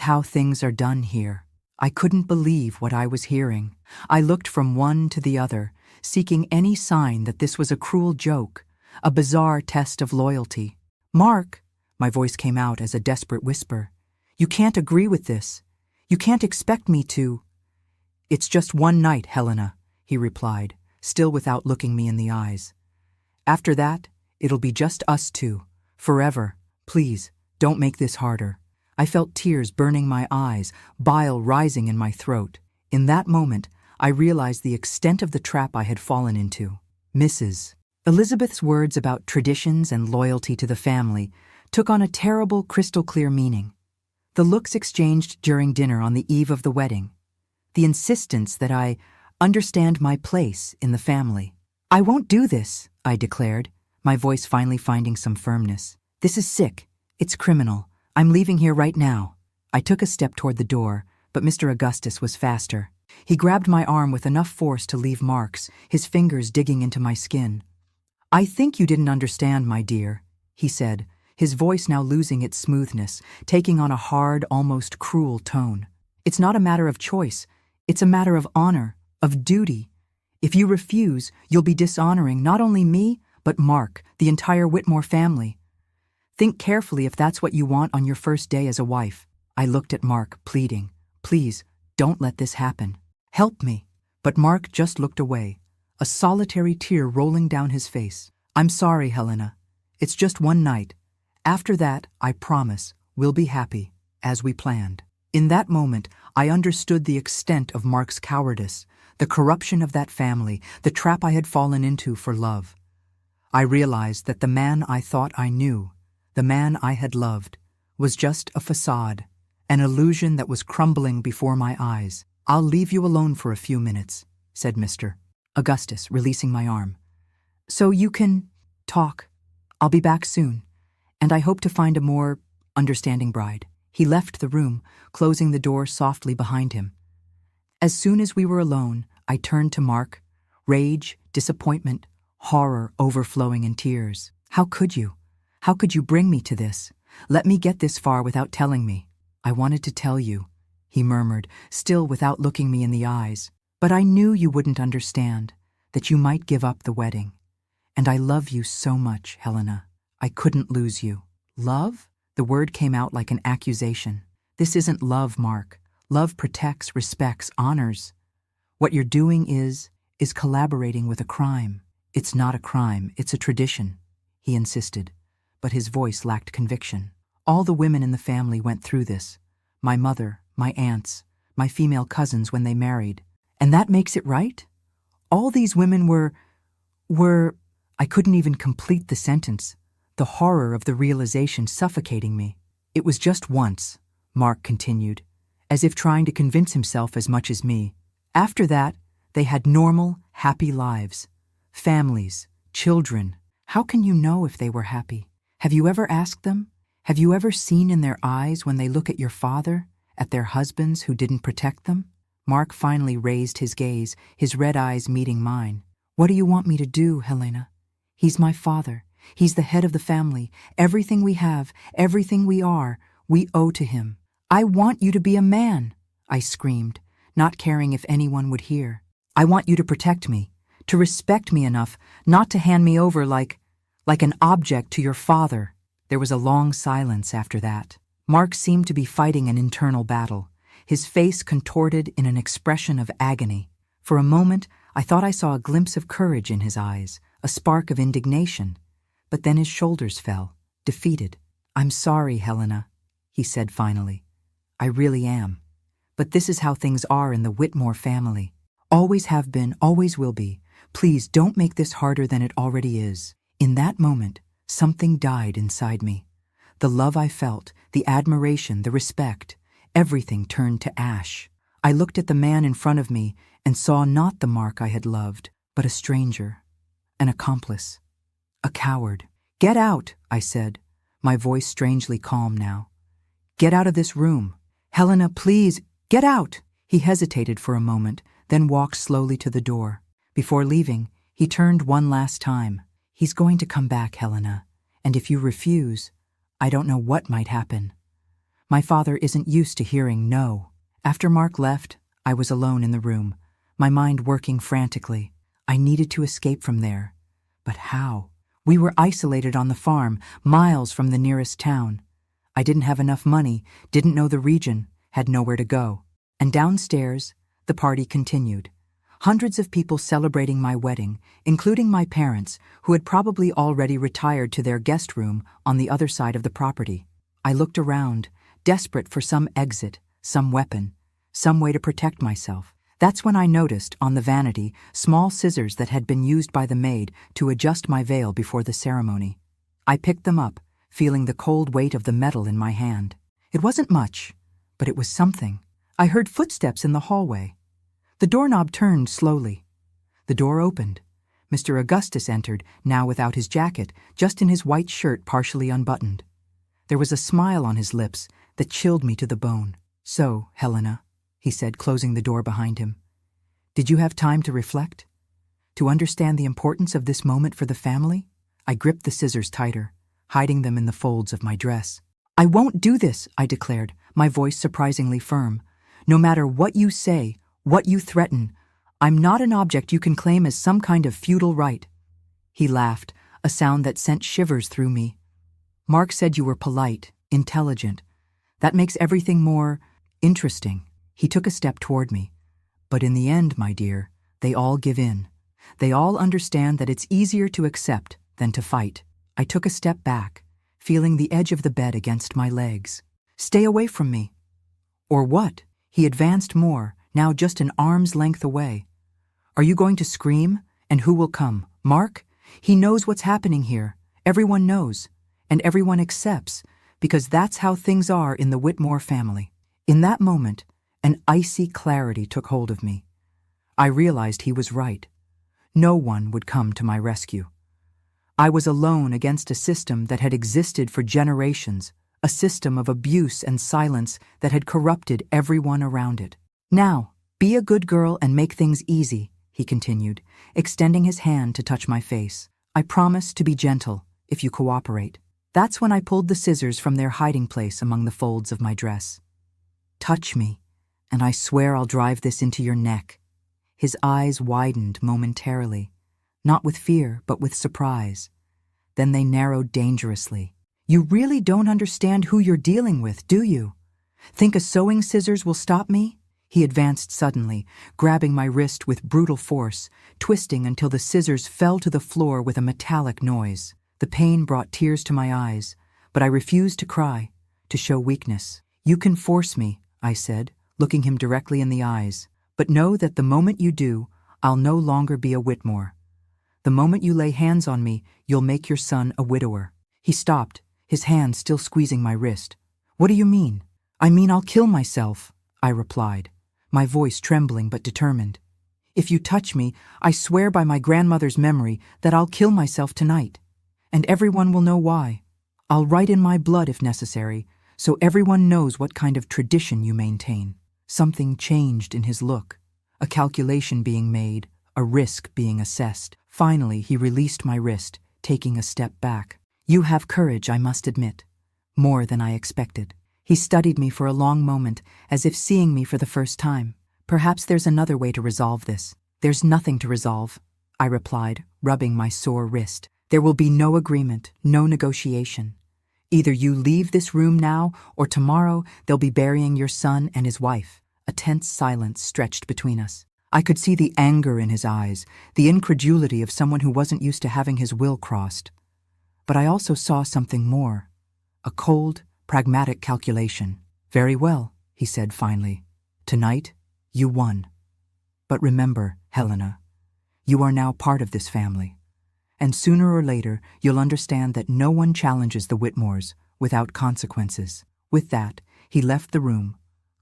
how things are done here. I couldn't believe what I was hearing. I looked from one to the other, seeking any sign that this was a cruel joke, a bizarre test of loyalty. Mark, my voice came out as a desperate whisper. You can't agree with this. You can't expect me to. It's just one night, Helena, he replied, still without looking me in the eyes. After that, it'll be just us two, forever. Please, don't make this harder. I felt tears burning my eyes, bile rising in my throat. In that moment, I realized the extent of the trap I had fallen into. Mrs. Elizabeth's words about traditions and loyalty to the family took on a terrible, crystal-clear meaning. The looks exchanged during dinner on the eve of the wedding. The insistence that I understand my place in the family. I won't do this, I declared, my voice finally finding some firmness. This is sick. It's criminal. I'm leaving here right now. I took a step toward the door, but Mr. Augustus was faster. He grabbed my arm with enough force to leave marks, his fingers digging into my skin. I think you didn't understand, my dear, he said, his voice now losing its smoothness, taking on a hard, almost cruel tone. It's not a matter of choice. It's a matter of honor, of duty. If you refuse, you'll be dishonoring not only me, but Mark, the entire Whitmore family. Think carefully if that's what you want on your first day as a wife. I looked at Mark, pleading. Please, don't let this happen. Help me. But Mark just looked away, a solitary tear rolling down his face. I'm sorry, Helena. It's just one night. After that, I promise, we'll be happy, as we planned. In that moment, I understood the extent of Mark's cowardice, the corruption of that family, the trap I had fallen into for love. I realized that the man I thought I knew, the man I had loved, was just a facade, an illusion that was crumbling before my eyes. I'll leave you alone for a few minutes, said Mr. Augustus, releasing my arm. So you can talk. I'll be back soon, and I hope to find a more understanding bride. He left the room, closing the door softly behind him. As soon as we were alone, I turned to Mark, rage, disappointment, horror overflowing in tears. How could you? How could you bring me to this? Let me get this far without telling me. I wanted to tell you, he murmured, still without looking me in the eyes. But I knew you wouldn't understand. that you might give up the wedding. And I love you so much, Helena. I couldn't lose you. Love? The word came out like an accusation. This isn't love, Mark. Love protects, respects, honors. What you're doing is collaborating with a crime. It's not a crime, it's a tradition, he insisted, but his voice lacked conviction. All the women in the family went through this. My mother, my aunts, my female cousins when they married. And that makes it right? All these women were... I couldn't even complete the sentence, the horror of the realization suffocating me. It was just once, Mark continued, as if trying to convince himself as much as me. After that, they had normal, happy lives. Families, children. How can you know if they were happy? Have you ever asked them? Have you ever seen in their eyes when they look at your father, at their husbands who didn't protect them? Mark finally raised his gaze, his red eyes meeting mine. What do you want me to do, Helena? He's my father. He's the head of the family. Everything we have, everything we are, we owe to him. I want you to be a man, I screamed, not caring if anyone would hear. I want you to protect me, to respect me enough not to hand me over like an object to your father. There was a long silence after that. Mark seemed to be fighting an internal battle, his face contorted in an expression of agony. For a moment, I thought I saw a glimpse of courage in his eyes, a spark of indignation. But then his shoulders fell, defeated. I'm sorry, Helena, he said finally. I really am. But this is how things are in the Whitmore family. Always have been, always will be. Please don't make this harder than it already is. In that moment, something died inside me. The love I felt, the admiration, the respect, everything turned to ash. I looked at the man in front of me and saw not the Mark I had loved, but a stranger, an accomplice, a coward. Get out, I said, my voice strangely calm now. Get out of this room. Helena, please, get out. He hesitated for a moment, then walked slowly to the door. Before leaving, he turned one last time. He's going to come back, Helena, and if you refuse, I don't know what might happen. My father isn't used to hearing no. After Mark left, I was alone in the room, my mind working frantically. I needed to escape from there. But how? We were isolated on the farm, miles from the nearest town. I didn't have enough money, didn't know the region, had nowhere to go. And downstairs, the party continued. Hundreds of people celebrating my wedding, including my parents, who had probably already retired to their guest room on the other side of the property. I looked around, desperate for some exit, some weapon, some way to protect myself. That's when I noticed, on the vanity, small scissors that had been used by the maid to adjust my veil before the ceremony. I picked them up, feeling the cold weight of the metal in my hand. It wasn't much, but it was something. I heard footsteps in the hallway. The doorknob turned slowly. The door opened. Mr. Augustus entered, now without his jacket, just in his white shirt partially unbuttoned. There was a smile on his lips that chilled me to the bone. So, Helena, he said, closing the door behind him, did you have time to reflect? To understand the importance of this moment for the family? I gripped the scissors tighter, hiding them in the folds of my dress. I won't do this, I declared, my voice surprisingly firm. No matter what you say, what you threaten, I'm not an object you can claim as some kind of feudal right. He laughed, a sound that sent shivers through me. Mark said you were polite, intelligent. That makes everything more interesting. He took a step toward me. But in the end, my dear, they all give in. They all understand that it's easier to accept than to fight. I took a step back, feeling the edge of the bed against my legs. Stay away from me. Or what? He advanced more, now just an arm's length away. Are you going to scream? And who will come? Mark? He knows what's happening here. Everyone knows. And everyone accepts, because that's how things are in the Whitmore family. In that moment, an icy clarity took hold of me. I realized he was right. No one would come to my rescue. I was alone against a system that had existed for generations, a system of abuse and silence that had corrupted everyone around it. Now, be a good girl and make things easy, he continued, extending his hand to touch my face. I promise to be gentle, if you cooperate. That's when I pulled the scissors from their hiding place among the folds of my dress. Touch me, and I swear I'll drive this into your neck. His eyes widened momentarily, not with fear, but with surprise. Then they narrowed dangerously. You really don't understand who you're dealing with, do you? Think a sewing scissors will stop me? He advanced suddenly, grabbing my wrist with brutal force, twisting until the scissors fell to the floor with a metallic noise. The pain brought tears to my eyes, but I refused to cry, to show weakness. You can force me, I said, looking him directly in the eyes. But know that the moment you do, I'll no longer be a Whitmore. The moment you lay hands on me, you'll make your son a widower. He stopped, his hand still squeezing my wrist. What do you mean? I mean I'll kill myself, I replied, my voice trembling but determined. If you touch me, I swear by my grandmother's memory that I'll kill myself tonight. And everyone will know why. I'll write in my blood if necessary, so everyone knows what kind of tradition you maintain. Something changed in his look, a calculation being made, a risk being assessed. Finally, he released my wrist, taking a step back. You have courage, I must admit. More than I expected. He studied me for a long moment, as if seeing me for the first time. Perhaps there's another way to resolve this. There's nothing to resolve, I replied, rubbing my sore wrist. There will be no agreement, no negotiation. Either you leave this room now, or tomorrow they'll be burying your son and his wife. A tense silence stretched between us. I could see the anger in his eyes, the incredulity of someone who wasn't used to having his will crossed. But I also saw something more, a cold, pragmatic calculation. Very well, he said finally. Tonight, you won. But remember, Helena, you are now part of this family. And sooner or later, you'll understand that no one challenges the Whitmores without consequences. With that, he left the room,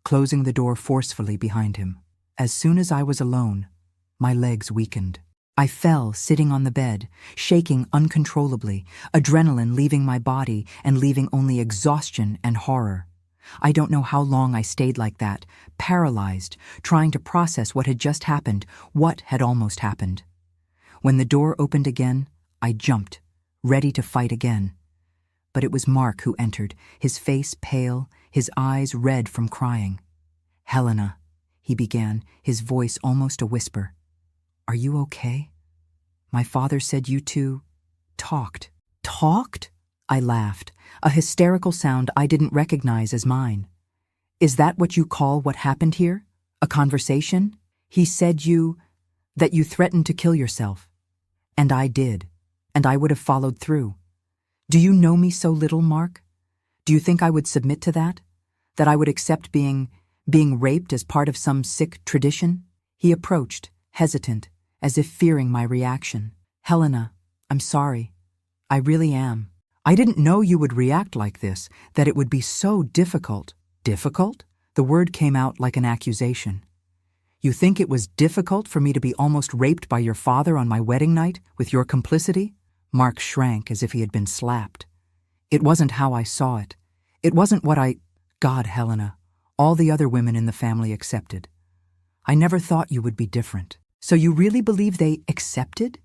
closing the door forcefully behind him. As soon as I was alone, my legs weakened. I fell sitting on the bed, shaking uncontrollably, adrenaline leaving my body and leaving only exhaustion and horror. I don't know how long I stayed like that, paralyzed, trying to process what had just happened, what had almost happened. When the door opened again, I jumped, ready to fight again. But it was Mark who entered, his face pale, his eyes red from crying. Helena, he began, his voice almost a whisper. Are you okay? My father said you two talked. Talked? I laughed, a hysterical sound I didn't recognize as mine. Is that what you call what happened here? A conversation? He said that you threatened to kill yourself. And I did, and I would have followed through. Do you know me so little, Mark? Do you think I would submit to that? That I would accept being raped as part of some sick tradition? He approached, hesitant, as if fearing my reaction. Helena, I'm sorry. I really am. I didn't know you would react like this, that it would be so difficult. Difficult? The word came out like an accusation. You think it was difficult for me to be almost raped by your father on my wedding night with your complicity? Mark shrank as if he had been slapped. It wasn't how I saw it. It wasn't what God, Helena, all the other women in the family accepted. I never thought you would be different. So you really believe they accepted?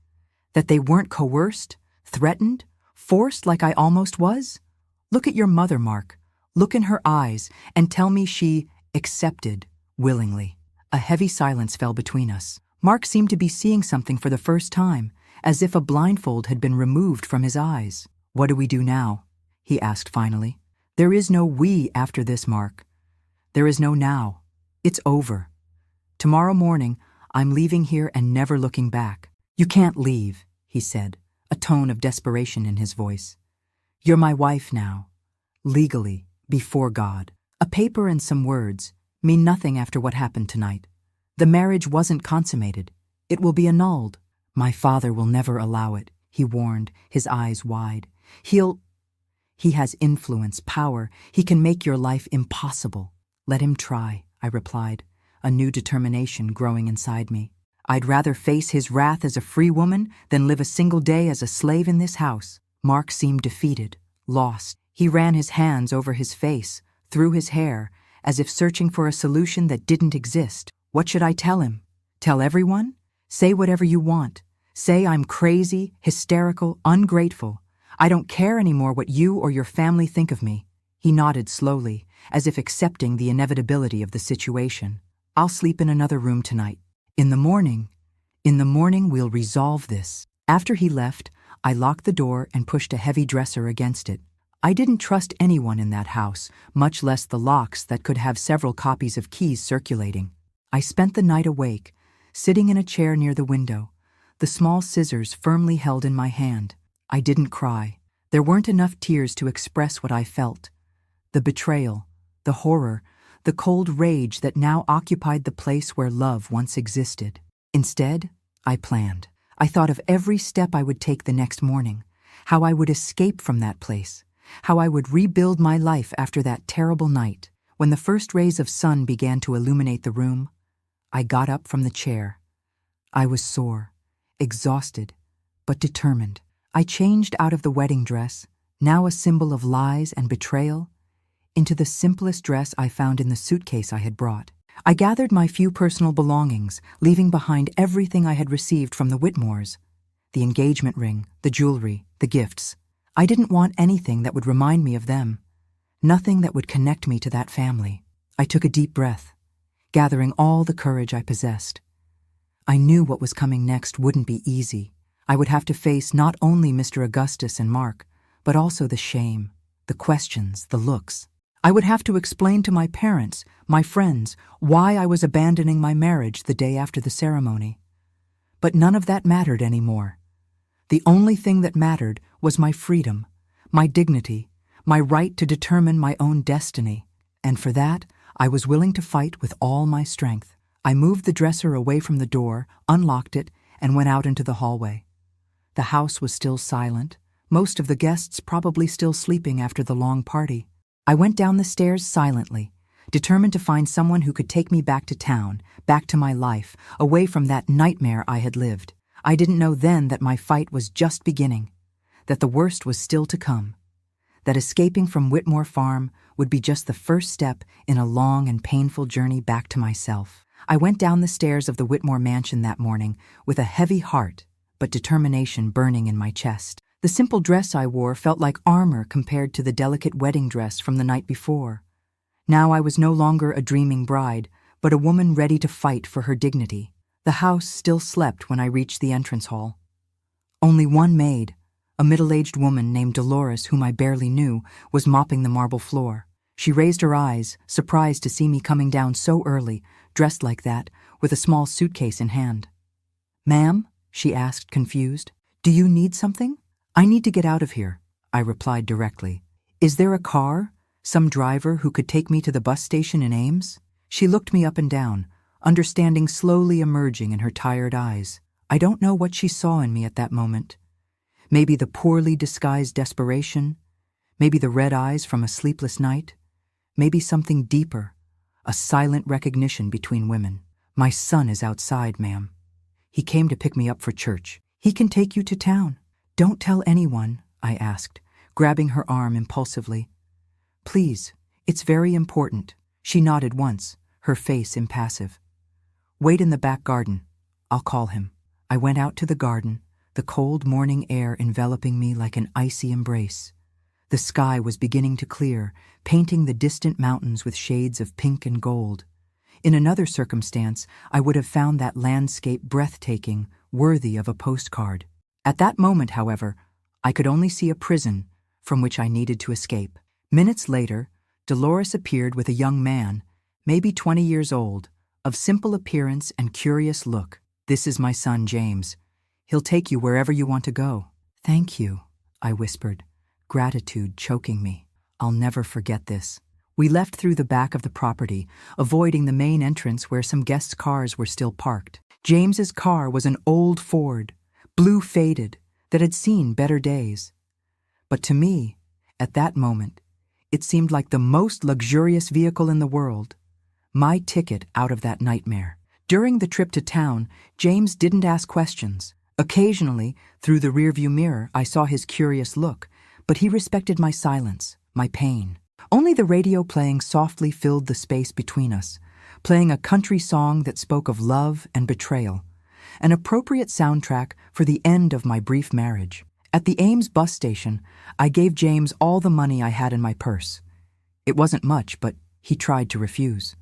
That they weren't coerced, threatened, forced like I almost was? Look at your mother, Mark. Look in her eyes and tell me she accepted willingly. A heavy silence fell between us. Mark seemed to be seeing something for the first time, as if a blindfold had been removed from his eyes. What do we do now? He asked finally. There is no we after this, Mark. There is no now. It's over. Tomorrow morning, I'm leaving here and never looking back. You can't leave, he said, a tone of desperation in his voice. You're my wife now, legally, before God. A paper and some words mean nothing after what happened tonight. The marriage wasn't consummated. It will be annulled. My father will never allow it, he warned, his eyes wide. He has influence, power. He can make your life impossible. Let him try, I replied, a new determination growing inside me. I'd rather face his wrath as a free woman than live a single day as a slave in this house. Mark seemed defeated, lost. He ran his hands over his face, through his hair, as if searching for a solution that didn't exist. What should I tell him? Tell everyone? Say whatever you want. Say I'm crazy, hysterical, ungrateful. I don't care anymore what you or your family think of me. He nodded slowly, as if accepting the inevitability of the situation. I'll sleep in another room tonight. In the morning, in the morning we'll resolve this. After he left, I locked the door and pushed a heavy dresser against it. I didn't trust anyone in that house, much less the locks that could have several copies of keys circulating. I spent the night awake, sitting in a chair near the window, the small scissors firmly held in my hand. I didn't cry. There weren't enough tears to express what I felt. The betrayal, the horror, the cold rage that now occupied the place where love once existed. Instead, I planned. I thought of every step I would take the next morning, how I would escape from that place, how I would rebuild my life after that terrible night. When the first rays of sun began to illuminate the room, I got up from the chair. I was sore, exhausted, but determined. I changed out of the wedding dress, now a symbol of lies and betrayal, into the simplest dress I found in the suitcase I had brought. I gathered my few personal belongings, leaving behind everything I had received from the Whitmores: the engagement ring, the jewelry, the gifts. I didn't want anything that would remind me of them, nothing that would connect me to that family. I took a deep breath, gathering all the courage I possessed. I knew what was coming next wouldn't be easy. I would have to face not only Mr. Augustus and Mark, but also the shame, the questions, the looks. I would have to explain to my parents, my friends, why I was abandoning my marriage the day after the ceremony. But none of that mattered anymore. The only thing that mattered was my freedom, my dignity, my right to determine my own destiny. And for that, I was willing to fight with all my strength. I moved the dresser away from the door, unlocked it, and went out into the hallway. The house was still silent, most of the guests probably still sleeping after the long party. I went down the stairs silently, determined to find someone who could take me back to town, back to my life, away from that nightmare I had lived. I didn't know then that my fight was just beginning, that the worst was still to come, that escaping from Whitmore Farm would be just the first step in a long and painful journey back to myself. I went down the stairs of the Whitmore mansion that morning with a heavy heart, but determination burning in my chest. The simple dress I wore felt like armor compared to the delicate wedding dress from the night before. Now I was no longer a dreaming bride, but a woman ready to fight for her dignity. The house still slept when I reached the entrance hall. Only one maid, a middle-aged woman named Dolores, whom I barely knew, was mopping the marble floor. She raised her eyes, surprised to see me coming down so early, dressed like that, with a small suitcase in hand. "Ma'am?" she asked, confused. "Do you need something?" "I need to get out of here," I replied directly. "Is there a car, some driver who could take me to the bus station in Ames?" She looked me up and down, understanding slowly emerging in her tired eyes. I don't know what she saw in me at that moment. Maybe the poorly disguised desperation, maybe the red eyes from a sleepless night, maybe something deeper, a silent recognition between women. "My son is outside, ma'am. He came to pick me up for church. He can take you to town." "Don't tell anyone," I asked, grabbing her arm impulsively. "Please, it's very important." She nodded once, her face impassive. "Wait in the back garden. I'll call him." I went out to the garden, the cold morning air enveloping me like an icy embrace. The sky was beginning to clear, painting the distant mountains with shades of pink and gold. In another circumstance, I would have found that landscape breathtaking, worthy of a postcard. At that moment, however, I could only see a prison from which I needed to escape. Minutes later, Dolores appeared with a young man, maybe 20 years old, of simple appearance and curious look. "This is my son, James. He'll take you wherever you want to go." "Thank you," I whispered, gratitude choking me. I'll never forget this. We left through the back of the property, avoiding the main entrance where some guests' cars were still parked. James's car was an old Ford, blue faded, that had seen better days. But to me, at that moment, it seemed like the most luxurious vehicle in the world, my ticket out of that nightmare. During the trip to town, James didn't ask questions. Occasionally, through the rearview mirror, I saw his curious look, but he respected my silence, my pain. Only the radio playing softly filled the space between us, playing a country song that spoke of love and betrayal, an appropriate soundtrack for the end of my brief marriage. At the Ames bus station, I gave James all the money I had in my purse. It wasn't much, but he tried to refuse.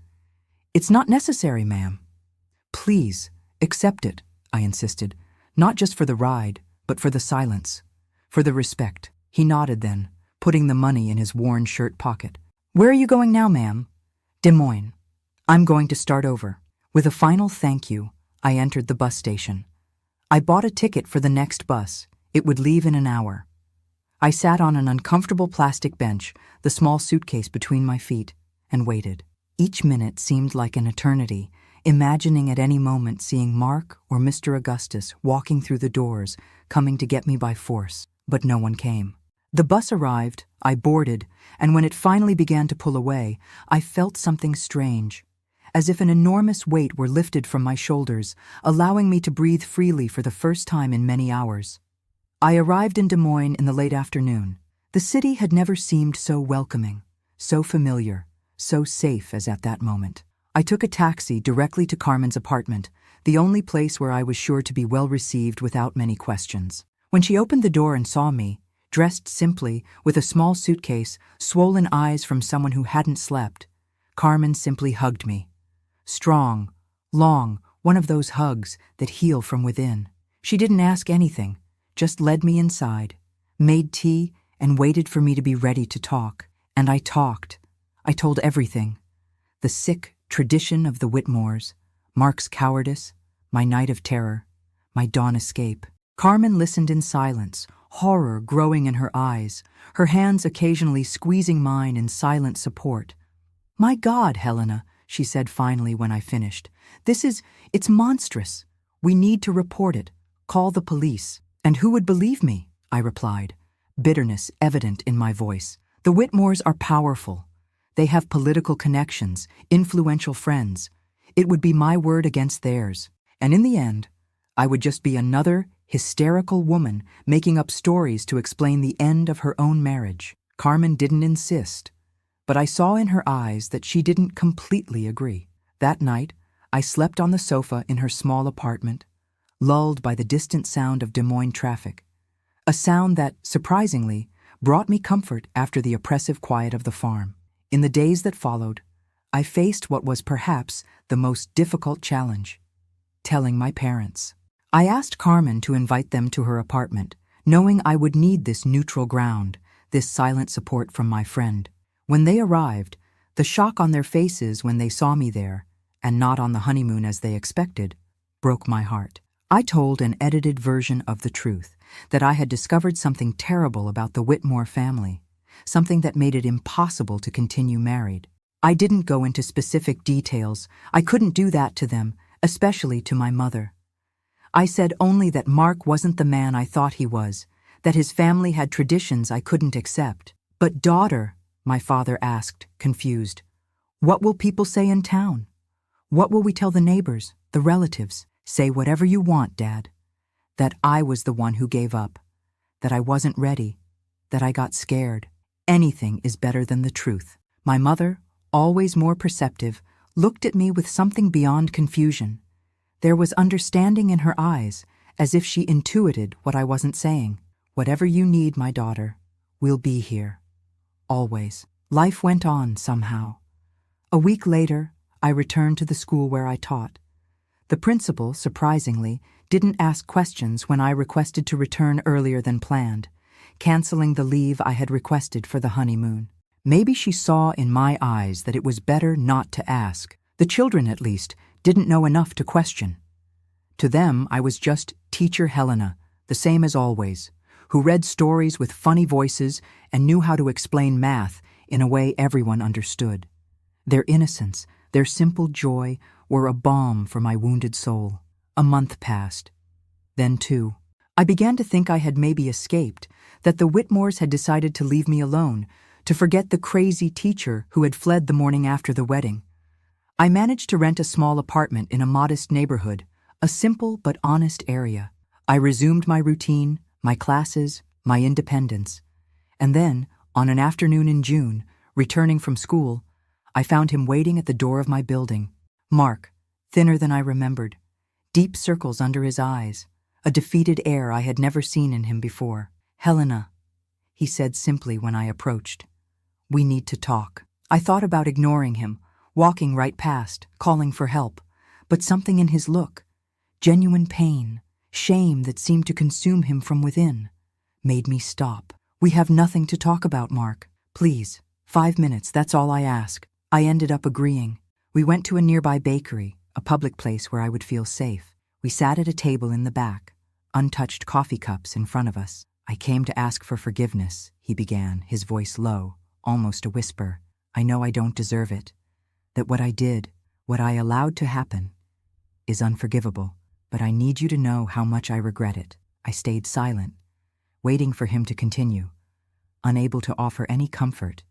"It's not necessary, ma'am." "Please, Accept it, I insisted, not just for the ride, but for the silence, for the respect. He nodded then, putting the money in his worn shirt pocket. Where are you going now, ma'am? Des Moines. I'm going to start over. With a final thank you, I entered the bus station. I bought a ticket for the next bus. It would leave in an hour. I sat on an uncomfortable plastic bench, the small suitcase between my feet, and waited. Each minute seemed like an eternity, imagining at any moment seeing Mark or Mr. Augustus walking through the doors, coming to get me by force. But no one came. The bus arrived, I boarded, and when it finally began to pull away, I felt something strange, as if an enormous weight were lifted from my shoulders, allowing me to breathe freely for the first time in many hours. I arrived in Des Moines in the late afternoon. The city had never seemed so welcoming, so familiar, so safe as at that moment. I took a taxi directly to Carmen's apartment, the only place where I was sure to be well received without many questions. When she opened the door and saw me, dressed simply, with a small suitcase, swollen eyes from someone who hadn't slept, Carmen simply hugged me. Strong, long, one of those hugs that heal from within. She didn't ask anything, just led me inside, made tea, and waited for me to be ready to talk. And I talked. I told everything. The sick tradition of the Whitmores, Mark's cowardice, my night of terror, my dawn escape. Carmen listened in silence, horror growing in her eyes, her hands occasionally squeezing mine in silent support. My God, Helena, she said finally when I finished. It's monstrous. We need to report it. Call the police. And who would believe me? I replied, bitterness evident in my voice. The Whitmores are powerful. They have political connections, influential friends. It would be my word against theirs. And in the end, I would just be another hysterical woman making up stories to explain the end of her own marriage. Carmen didn't insist, but I saw in her eyes that she didn't completely agree. That night, I slept on the sofa in her small apartment, lulled by the distant sound of Des Moines traffic, a sound that, surprisingly, brought me comfort after the oppressive quiet of the farm. In the days that followed, I faced what was perhaps the most difficult challenge: telling my parents. I asked Carmen to invite them to her apartment, knowing I would need this neutral ground, this silent support from my friend. When they arrived, the shock on their faces when they saw me there, and not on the honeymoon as they expected, broke my heart. I told an edited version of the truth, that I had discovered something terrible about the Whitmore family, something that made it impossible to continue married. I didn't go into specific details. I couldn't do that to them, especially to my mother. I said only that Mark wasn't the man I thought he was, that his family had traditions I couldn't accept. But daughter, my father asked, confused, what will people say in town? What will we tell the neighbors, the relatives? Say whatever you want, Dad. That I was the one who gave up, that I wasn't ready, that I got scared. Anything is better than the truth. My mother, always more perceptive, looked at me with something beyond confusion. There was understanding in her eyes, as if she intuited what I wasn't saying. Whatever you need, my daughter, we'll be here. Always. Life went on somehow. A week later, I returned to the school where I taught. The principal, surprisingly, didn't ask questions when I requested to return earlier than planned, canceling the leave I had requested for the honeymoon. Maybe she saw in my eyes that it was better not to ask. The children, at least, didn't know enough to question. To them, I was just Teacher Helena, the same as always, who read stories with funny voices and knew how to explain math in a way everyone understood. Their innocence, their simple joy, were a balm for my wounded soul. A month passed. Then, too, I began to think I had maybe escaped, that the Whitmores had decided to leave me alone, to forget the crazy teacher who had fled the morning after the wedding. I managed to rent a small apartment in a modest neighborhood, a simple but honest area. I resumed my routine, my classes, my independence. And then, on an afternoon in June, returning from school, I found him waiting at the door of my building. Mark, thinner than I remembered, deep circles under his eyes, a defeated air I had never seen in him before. Helena, he said simply when I approached. We need to talk. I thought about ignoring him, walking right past, calling for help, but something in his look, Genuine pain, shame that seemed to consume him from within, made me stop. "We have nothing to talk about, Mark. Please, 5 minutes, that's all I ask." I ended up agreeing. We went to a nearby bakery, a public place where I would feel safe. We sat at a table in the back, untouched coffee cups in front of us. "I came to ask for forgiveness," he began, his voice low, almost a whisper. "I know I don't deserve it, that what I did, what I allowed to happen, is unforgivable, but I need you to know how much I regret it." I stayed silent, waiting for him to continue, unable to offer any comfort,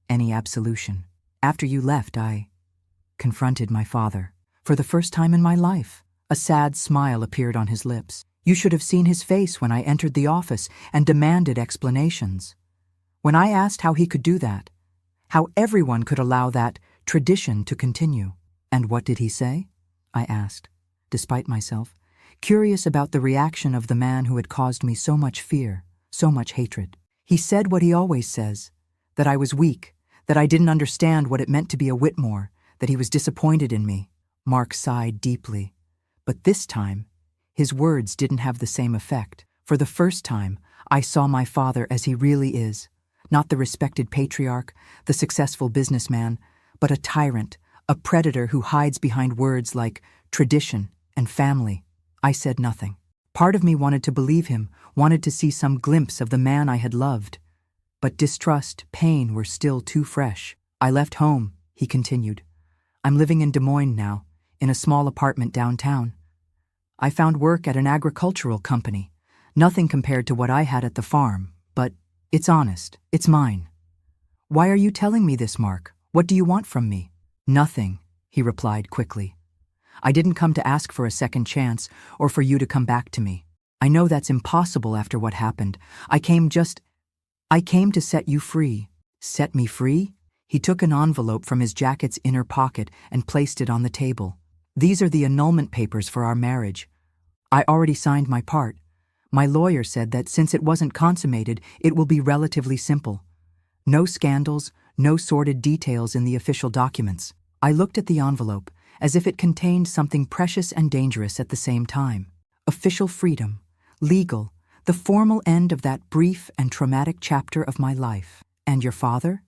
any absolution. "After you left, I confronted my father. For the first time in my life, a sad smile appeared on his lips. You should have seen his face when I entered the office and demanded explanations. When I asked how he could do that, how everyone could allow that tradition to continue. "And what did he say?" I asked, despite myself, curious about the reaction of the man who had caused me so much fear, so much hatred. "He said what he always says, that I was weak, that I didn't understand what it meant to be a Whitmore, that he was disappointed in me." Mark sighed deeply. But this time, his words didn't have the same effect. For the first time, I saw my father as he really is, not the respected patriarch, the successful businessman, but a tyrant, a predator who hides behind words like tradition and family. I said nothing. Part of me wanted to believe him, wanted to see some glimpse of the man I had loved. But distrust, pain were still too fresh. "I left home," he continued. "I'm living in Des Moines now, in a small apartment downtown. I found work at an agricultural company. Nothing compared to what I had at the farm, but it's honest, it's mine." "Why are you telling me this, Mark? What do you want from me?" "Nothing," he replied quickly. "I didn't come to ask for a second chance or for you to come back to me. I know that's impossible after what happened. I came to set you free." "Set me free?" He took an envelope from his jacket's inner pocket and placed it on the table. "These are the annulment papers for our marriage. I already signed my part. My lawyer said that since it wasn't consummated, it will be relatively simple. No scandals, no sordid details in the official documents." I looked at the envelope, as if it contained something precious and dangerous at the same time. Official freedom, legal, the formal end of that brief and traumatic chapter of my life. "And your father?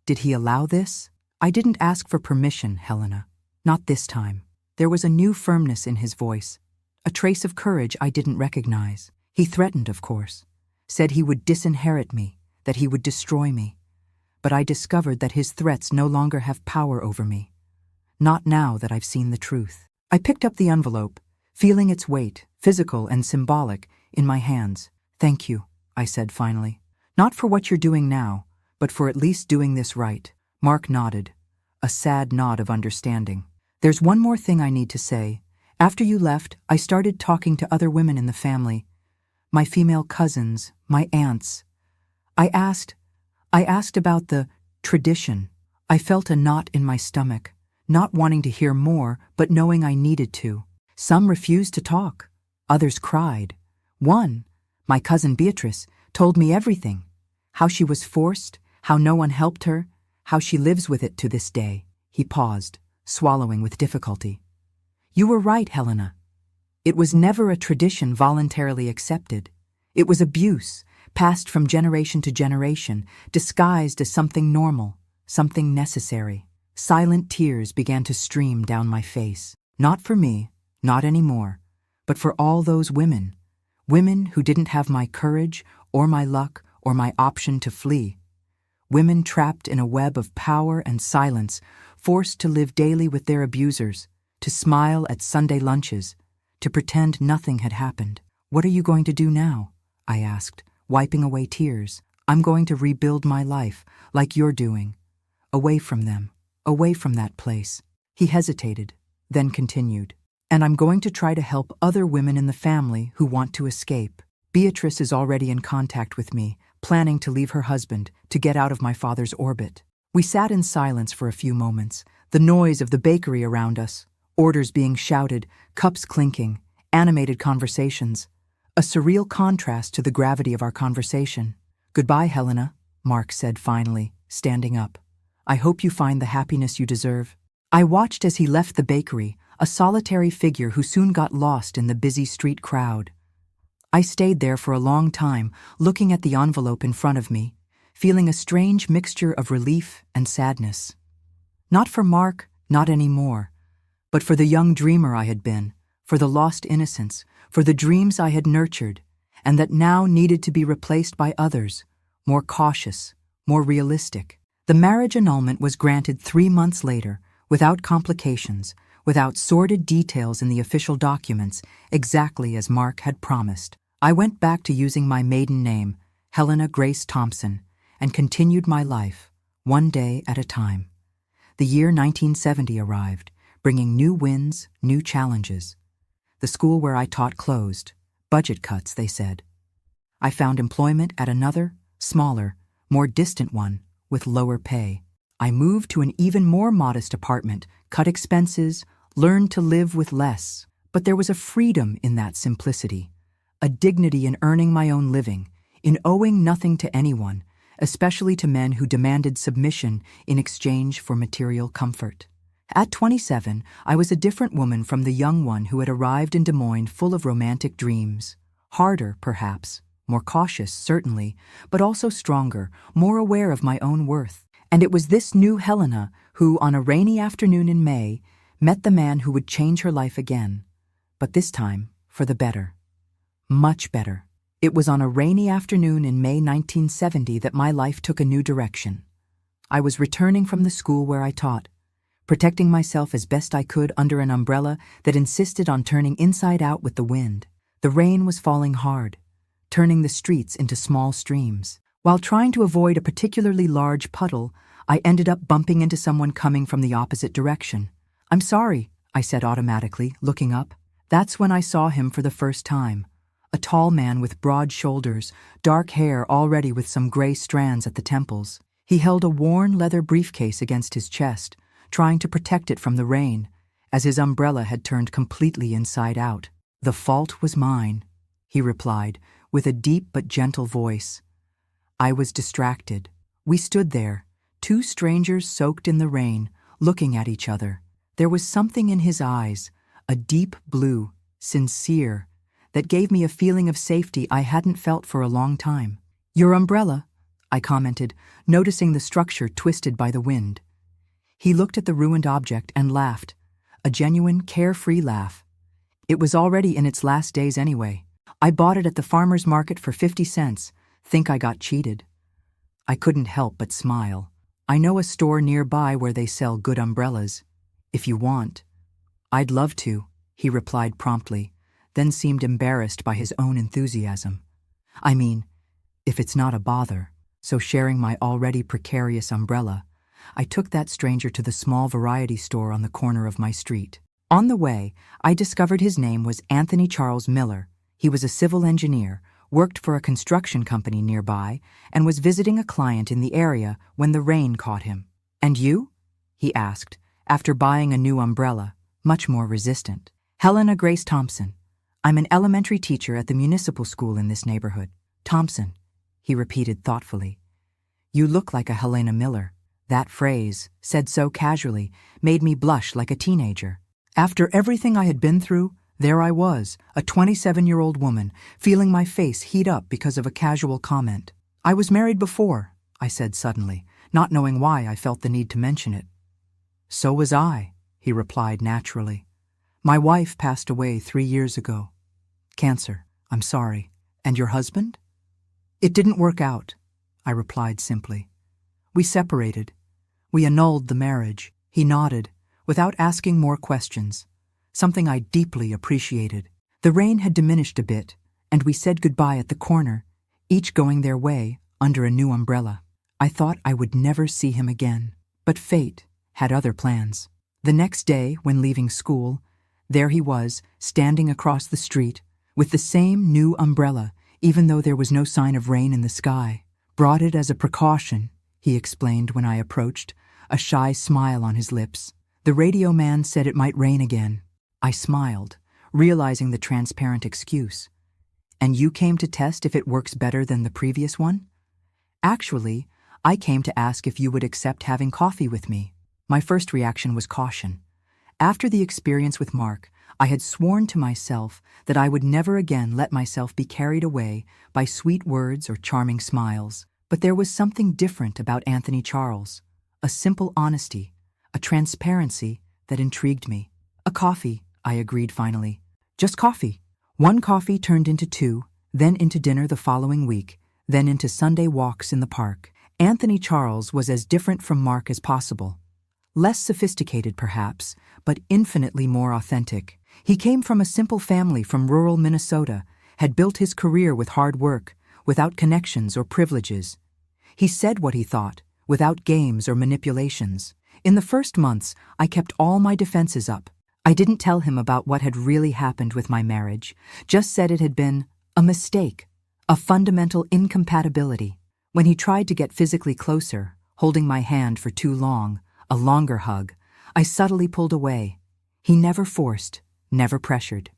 Did he allow this?" "I didn't ask for permission, Helena. Not this time." There was a new firmness in his voice, a trace of courage I didn't recognize. "He threatened, of course, said he would disinherit me, that he would destroy me. But I discovered that his threats no longer have power over me. Not now that I've seen the truth." I picked up the envelope, feeling its weight, physical and symbolic, in my hands. "Thank you," I said finally. "Not for what you're doing now, but for at least doing this right." Mark nodded, a sad nod of understanding. "There's one more thing I need to say. After you left, I started talking to other women in the family. My female cousins, my aunts. I asked about the tradition. I felt a knot in my stomach, not wanting to hear more, but knowing I needed to. Some refused to talk. Others cried. One, my cousin Beatrice, told me everything. How she was forced, how no one helped her, how she lives with it to this day." He paused, swallowing with difficulty. "You were right, Helena. It was never a tradition voluntarily accepted. It was abuse, passed from generation to generation, disguised as something normal, something necessary." Silent tears began to stream down my face. Not for me, not anymore, but for all those women. Women who didn't have my courage, or my luck, or my option to flee. Women trapped in a web of power and silence, forced to live daily with their abusers, to smile at Sunday lunches, to pretend nothing had happened. "What are you going to do now?" I asked, wiping away tears. "I'm going to rebuild my life, like you're doing. Away from them, away from that place." He hesitated, then continued. "And I'm going to try to help other women in the family who want to escape. Beatrice is already in contact with me, planning to leave her husband, to get out of my father's orbit." We sat in silence for a few moments, the noise of the bakery around us, orders being shouted, cups clinking, animated conversations, a surreal contrast to the gravity of our conversation. "Goodbye, Helena," Mark said finally, standing up. "I hope you find the happiness you deserve." I watched as he left the bakery, a solitary figure who soon got lost in the busy street crowd. I stayed there for a long time, looking at the envelope in front of me, feeling a strange mixture of relief and sadness. Not for Mark, not anymore, but for the young dreamer I had been, for the lost innocence, for the dreams I had nurtured, and that now needed to be replaced by others, more cautious, more realistic. The marriage annulment was granted 3 months later, without complications, without sordid details in the official documents, exactly as Mark had promised. I went back to using my maiden name, Helena Grace Thompson, and continued my life, one day at a time. The year 1970 arrived, bringing new wins, new challenges. The school where I taught closed. Budget cuts, they said. I found employment at another, smaller, more distant one, with lower pay. I moved to an even more modest apartment, cut expenses, learned to live with less. But there was a freedom in that simplicity, a dignity in earning my own living, in owing nothing to anyone, especially to men who demanded submission in exchange for material comfort. At 27, I was a different woman from the young one who had arrived in Des Moines full of romantic dreams. Harder, perhaps, more cautious, certainly, but also stronger, more aware of my own worth. And it was this new Helena who, on a rainy afternoon in May, met the man who would change her life again, but this time for the better. Much better. It was on a rainy afternoon in May 1970 that my life took a new direction. I was returning from the school where I taught, protecting myself as best I could under an umbrella that insisted on turning inside out with the wind. The rain was falling hard, turning the streets into small streams. While trying to avoid a particularly large puddle, I ended up bumping into someone coming from the opposite direction. "I'm sorry," I said automatically, looking up. That's when I saw him for the first time. A tall man with broad shoulders, dark hair already with some gray strands at the temples. He held a worn leather briefcase against his chest, trying to protect it from the rain, as his umbrella had turned completely inside out. "The fault was mine," he replied, with a deep but gentle voice. I was distracted. We stood there, two strangers soaked in the rain, looking at each other. There was something in his eyes, a deep blue, sincere, that gave me a feeling of safety I hadn't felt for a long time. "Your umbrella," I commented, noticing the structure twisted by the wind. He looked at the ruined object and laughed, a genuine, carefree laugh. It was already in its last days anyway. "I bought it at the farmer's market for 50 cents. Think I got cheated." I couldn't help but smile. "I know a store nearby where they sell good umbrellas. If you want." "I'd love to," he replied promptly, then seemed embarrassed by his own enthusiasm. "I mean, if it's not a bother." So sharing my already precarious umbrella, I took that stranger to the small variety store on the corner of my street. On the way, I discovered his name was Anthony Charles Miller. He was a civil engineer, worked for a construction company nearby, and was visiting a client in the area when the rain caught him. "And you?" he asked, after buying a new umbrella, much more resistant. "Helena Grace Thompson. I'm an elementary teacher at the municipal school in this neighborhood." "Thompson," he repeated thoughtfully. "You look like a Helena Miller." That phrase, said so casually, made me blush like a teenager. After everything I had been through, there I was, a 27-year-old woman, feeling my face heat up because of a casual comment. "I was married before," I said suddenly, not knowing why I felt the need to mention it. "So was I," he replied naturally. "My wife passed away 3 years ago. Cancer. I'm sorry. And your husband?" "It didn't work out," I replied simply. "We separated. We annulled the marriage." He nodded, without asking more questions, something I deeply appreciated. The rain had diminished a bit, and we said goodbye at the corner, each going their way under a new umbrella. I thought I would never see him again, but fate had other plans. The next day, when leaving school, there he was, standing across the street, with the same new umbrella, even though there was no sign of rain in the sky. "Brought it as a precaution," he explained when I approached, a shy smile on his lips. "The radio man said it might rain again." I smiled, realizing the transparent excuse. "And you came to test if it works better than the previous one?" "Actually, I came to ask if you would accept having coffee with me." My first reaction was caution. After the experience with Mark, I had sworn to myself that I would never again let myself be carried away by sweet words or charming smiles. But there was something different about Anthony Charles, a simple honesty, a transparency that intrigued me. A coffee, I agreed finally. Just coffee. One coffee turned into two, then into dinner the following week, then into Sunday walks in the park. Anthony Charles was as different from Mark as possible. Less sophisticated, perhaps, but infinitely more authentic. He came from a simple family from rural Minnesota, had built his career with hard work, without connections or privileges. He said what he thought, without games or manipulations. In the first months, I kept all my defenses up. I didn't tell him about what had really happened with my marriage, just said it had been a mistake, a fundamental incompatibility. When he tried to get physically closer, holding my hand for too long, a longer hug, I subtly pulled away. He never forced, never pressured.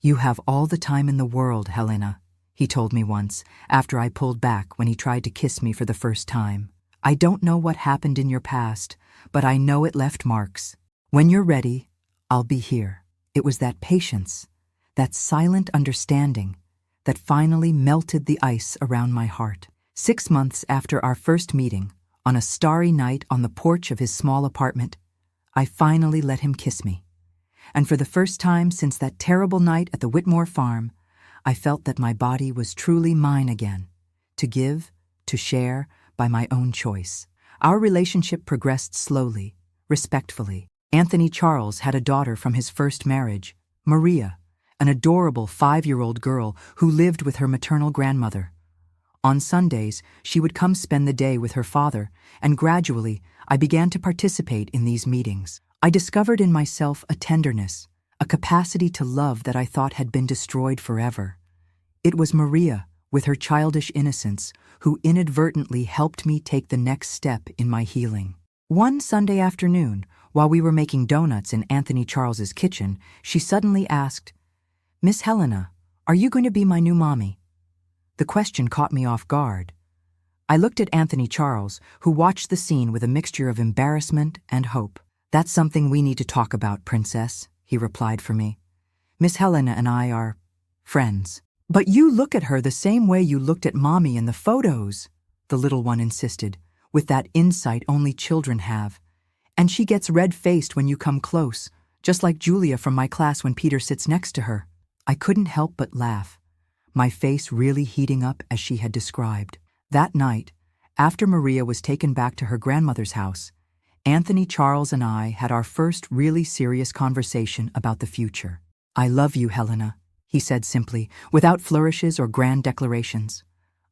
"You have all the time in the world, Helena," he told me once, after I pulled back when he tried to kiss me for the first time. "I don't know what happened in your past, but I know it left marks. When you're ready, I'll be here." It was that patience, that silent understanding, that finally melted the ice around my heart. 6 months after our first meeting, on a starry night on the porch of his small apartment, I finally let him kiss me. And for the first time since that terrible night at the Whitmore farm, I felt that my body was truly mine again, to give, to share, by my own choice. Our relationship progressed slowly, respectfully. Anthony Charles had a daughter from his first marriage, Maria, an adorable 5-year-old girl who lived with her maternal grandmother. On Sundays, she would come spend the day with her father, and gradually, I began to participate in these meetings. I discovered in myself a tenderness, a capacity to love that I thought had been destroyed forever. It was Maria, with her childish innocence, who inadvertently helped me take the next step in my healing. One Sunday afternoon, while we were making donuts in Anthony Charles's kitchen, she suddenly asked, "Miss Helena, are you going to be my new mommy?" The question caught me off guard. I looked at Anthony Charles, who watched the scene with a mixture of embarrassment and hope. "That's something we need to talk about, Princess," he replied for me. "Miss Helena and I are friends." "But you look at her the same way you looked at Mommy in the photos," the little one insisted, with that insight only children have. "And she gets red-faced when you come close, just like Julia from my class when Peter sits next to her." I couldn't help but laugh, my face really heating up as she had described. That night, after Maria was taken back to her grandmother's house, Anthony Charles and I had our first really serious conversation about the future. "I love you, Helena," he said simply, without flourishes or grand declarations.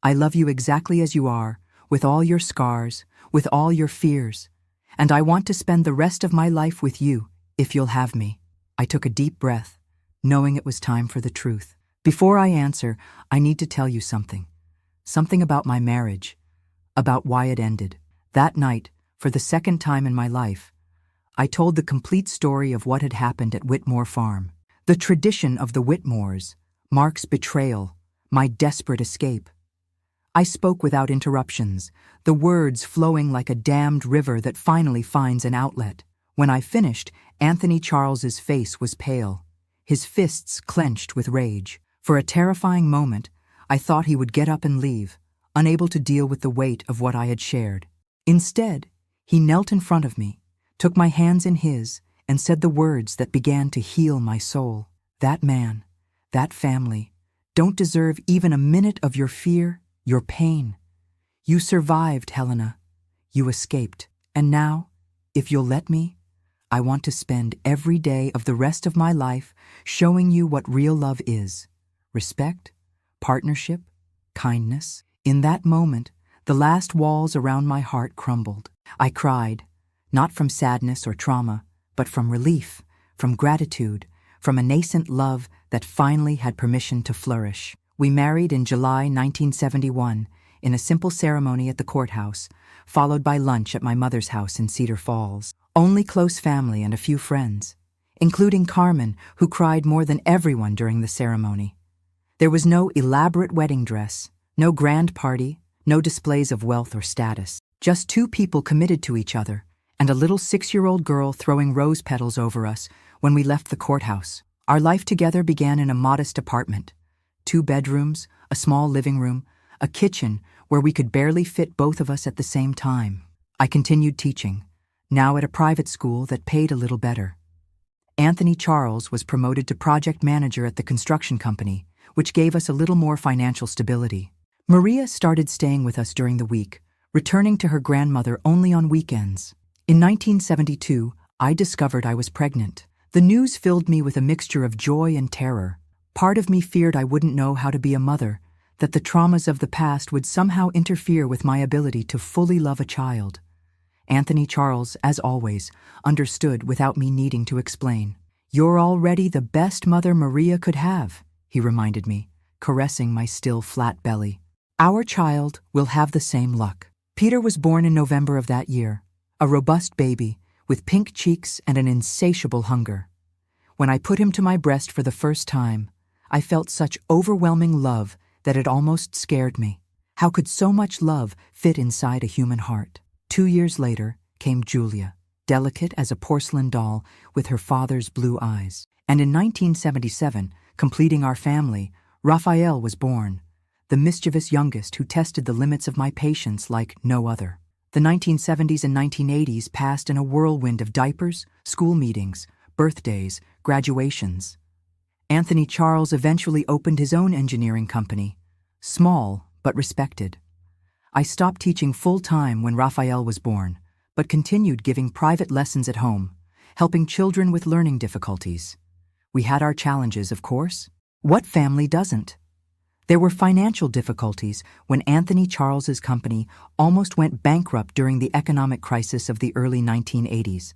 "I love you exactly as you are, with all your scars, with all your fears. And I want to spend the rest of my life with you, if you'll have me." I took a deep breath, knowing it was time for the truth. "Before I answer, I need to tell you something. Something about my marriage, about why it ended." That night, for the second time in my life, I told the complete story of what had happened at Whitmore Farm. The tradition of the Whitmores, Mark's betrayal, my desperate escape. I spoke without interruptions, the words flowing like a dammed river that finally finds an outlet. When I finished, Anthony Charles's face was pale, his fists clenched with rage. For a terrifying moment, I thought he would get up and leave, unable to deal with the weight of what I had shared. Instead, he knelt in front of me, took my hands in his, and said the words that began to heal my soul. "That man, that family, don't deserve even a minute of your fear, your pain. You survived, Helena. You escaped. And now, if you'll let me, I want to spend every day of the rest of my life showing you what real love is. Respect, partnership, kindness." In that moment, the last walls around my heart crumbled. I cried, not from sadness or trauma, but from relief, from gratitude, from a nascent love that finally had permission to flourish. We married in July 1971 in a simple ceremony at the courthouse, followed by lunch at my mother's house in Cedar Falls. Only close family and a few friends, including Carmen, who cried more than everyone during the ceremony. There was no elaborate wedding dress, no grand party, no displays of wealth or status. Just two people committed to each other and a little 6-year-old girl throwing rose petals over us when we left the courthouse. Our life together began in a modest apartment. 2 bedrooms, a small living room, a kitchen where we could barely fit both of us at the same time. I continued teaching, now at a private school that paid a little better. Anthony Charles was promoted to project manager at the construction company, which gave us a little more financial stability. Maria started staying with us during the week, returning to her grandmother only on weekends. In 1972, I discovered I was pregnant. The news filled me with a mixture of joy and terror. Part of me feared I wouldn't know how to be a mother, that the traumas of the past would somehow interfere with my ability to fully love a child. Anthony Charles, as always, understood without me needing to explain. "You're already the best mother Maria could have," he reminded me, caressing my still flat belly. "Our child will have the same luck." Peter was born in November of that year, a robust baby with pink cheeks and an insatiable hunger. When I put him to my breast for the first time, I felt such overwhelming love that it almost scared me. How could so much love fit inside a human heart? 2 years later came Julia, delicate as a porcelain doll with her father's blue eyes. And in 1977, completing our family, Raphael was born, the mischievous youngest who tested the limits of my patience like no other. The 1970s and 1980s passed in a whirlwind of diapers, school meetings, birthdays, graduations. Anthony Charles eventually opened his own engineering company, small but respected. I stopped teaching full-time when Raphael was born, but continued giving private lessons at home, helping children with learning difficulties. We had our challenges, of course. What family doesn't? There were financial difficulties when Anthony Charles's company almost went bankrupt during the economic crisis of the early 1980s.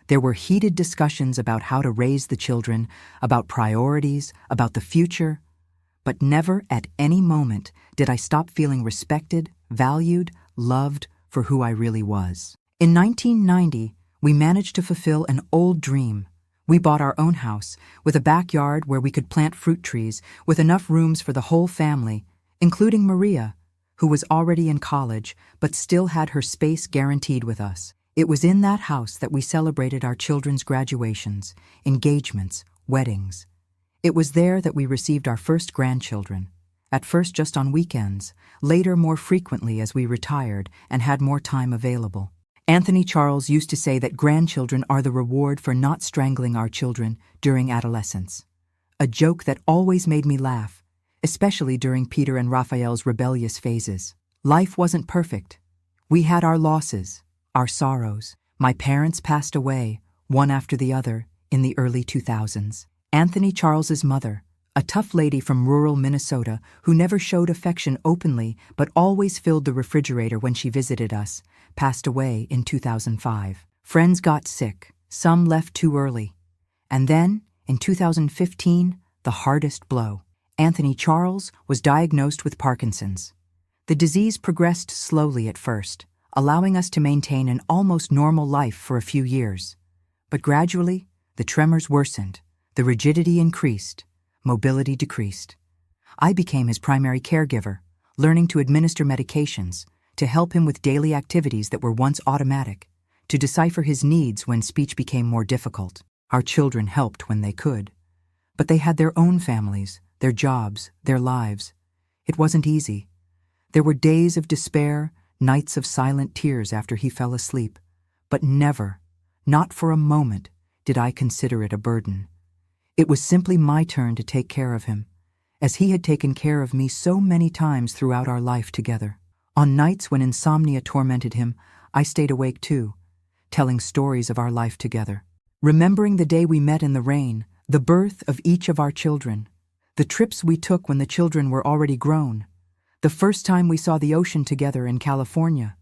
There were heated discussions about how to raise the children, about priorities, about the future. But never at any moment did I stop feeling respected, valued, loved for who I really was. In 1990, we managed to fulfill an old dream. We bought our own house, with a backyard where we could plant fruit trees, with enough rooms for the whole family, including Maria, who was already in college but still had her space guaranteed with us. It was in that house that we celebrated our children's graduations, engagements, weddings. It was there that we received our first grandchildren, at first just on weekends, later more frequently as we retired and had more time available. Anthony Charles used to say that grandchildren are the reward for not strangling our children during adolescence, a joke that always made me laugh, especially during Peter and Raphael's rebellious phases. Life wasn't perfect. We had our losses, our sorrows. My parents passed away, one after the other, in the early 2000s. Anthony Charles's mother, a tough lady from rural Minnesota who never showed affection openly but always filled the refrigerator when she visited us, passed away in 2005. Friends got sick, some left too early. And then, in 2015, the hardest blow. Anthony Charles was diagnosed with Parkinson's. The disease progressed slowly at first, allowing us to maintain an almost normal life for a few years. But gradually, the tremors worsened, the rigidity increased, mobility decreased. I became his primary caregiver, learning to administer medications, to help him with daily activities that were once automatic, to decipher his needs when speech became more difficult. Our children helped when they could. But they had their own families, their jobs, their lives. It wasn't easy. There were days of despair, nights of silent tears after he fell asleep, but never, not for a moment, did I consider it a burden. It was simply my turn to take care of him, as he had taken care of me so many times throughout our life together. On nights when insomnia tormented him, I stayed awake too, telling stories of our life together. Remembering the day we met in the rain, the birth of each of our children, the trips we took when the children were already grown, the first time we saw the ocean together in California,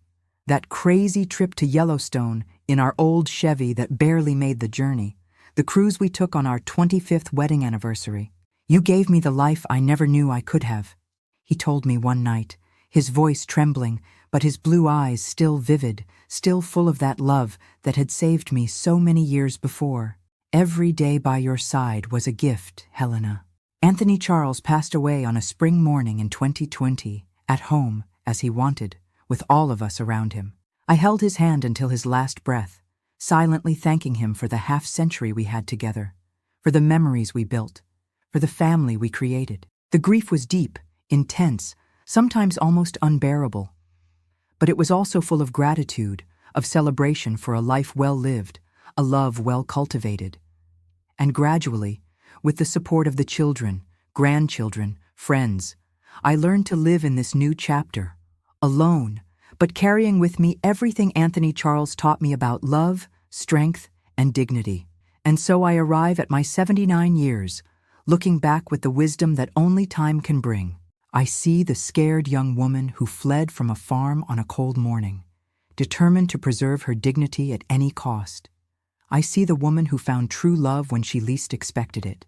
that crazy trip to Yellowstone in our old Chevy that barely made the journey, the cruise we took on our 25th wedding anniversary. "You gave me the life I never knew I could have," he told me one night, his voice trembling, but his blue eyes still vivid, still full of that love that had saved me so many years before. "Every day by your side was a gift, Helena." Anthony Charles passed away on a spring morning in 2020, at home, as he wanted, with all of us around him. I held his hand until his last breath, silently thanking him for the half-century we had together, for the memories we built, for the family we created. The grief was deep, intense, sometimes almost unbearable. But it was also full of gratitude, of celebration for a life well lived, a love well cultivated. And gradually, with the support of the children, grandchildren, friends, I learned to live in this new chapter, alone, but carrying with me everything Anthony Charles taught me about love, strength, and dignity. And so I arrive at my 79 years, looking back with the wisdom that only time can bring. I see the scared young woman who fled from a farm on a cold morning, determined to preserve her dignity at any cost. I see the woman who found true love when she least expected it.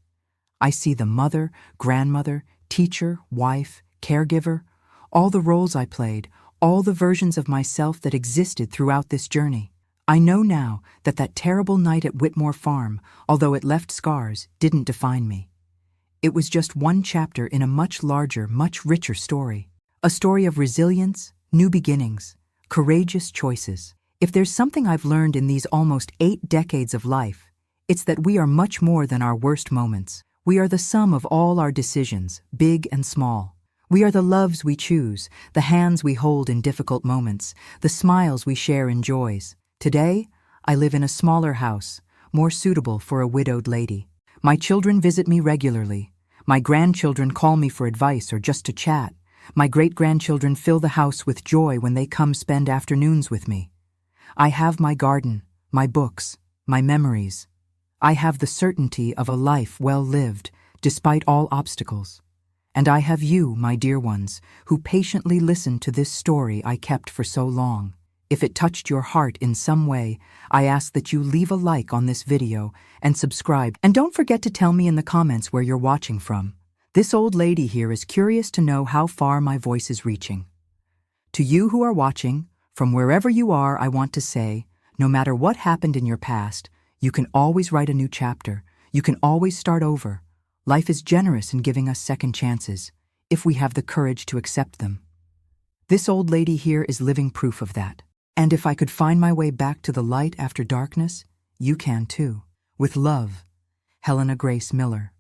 I see the mother, grandmother, teacher, wife, caregiver, all the roles I played, all the versions of myself that existed throughout this journey. I know now that that terrible night at Whitmore Farm, although it left scars, didn't define me. It was just one chapter in a much larger, much richer story. A story of resilience, new beginnings, courageous choices. If there's something I've learned in these almost 8 decades of life, it's that we are much more than our worst moments. We are the sum of all our decisions, big and small. We are the loves we choose, the hands we hold in difficult moments, the smiles we share in joys. Today, I live in a smaller house, more suitable for a widowed lady. My children visit me regularly. My grandchildren call me for advice or just to chat. My great-grandchildren fill the house with joy when they come spend afternoons with me. I have my garden, my books, my memories. I have the certainty of a life well lived, despite all obstacles. And I have you, my dear ones, who patiently listened to this story I kept for so long. If it touched your heart in some way, I ask that you leave a like on this video and subscribe. And don't forget to tell me in the comments where you're watching from. This old lady here is curious to know how far my voice is reaching. To you who are watching, from wherever you are, I want to say, no matter what happened in your past, you can always write a new chapter. You can always start over. Life is generous in giving us second chances, if we have the courage to accept them. This old lady here is living proof of that. And if I could find my way back to the light after darkness, you can too. With love, Helena Grace Miller.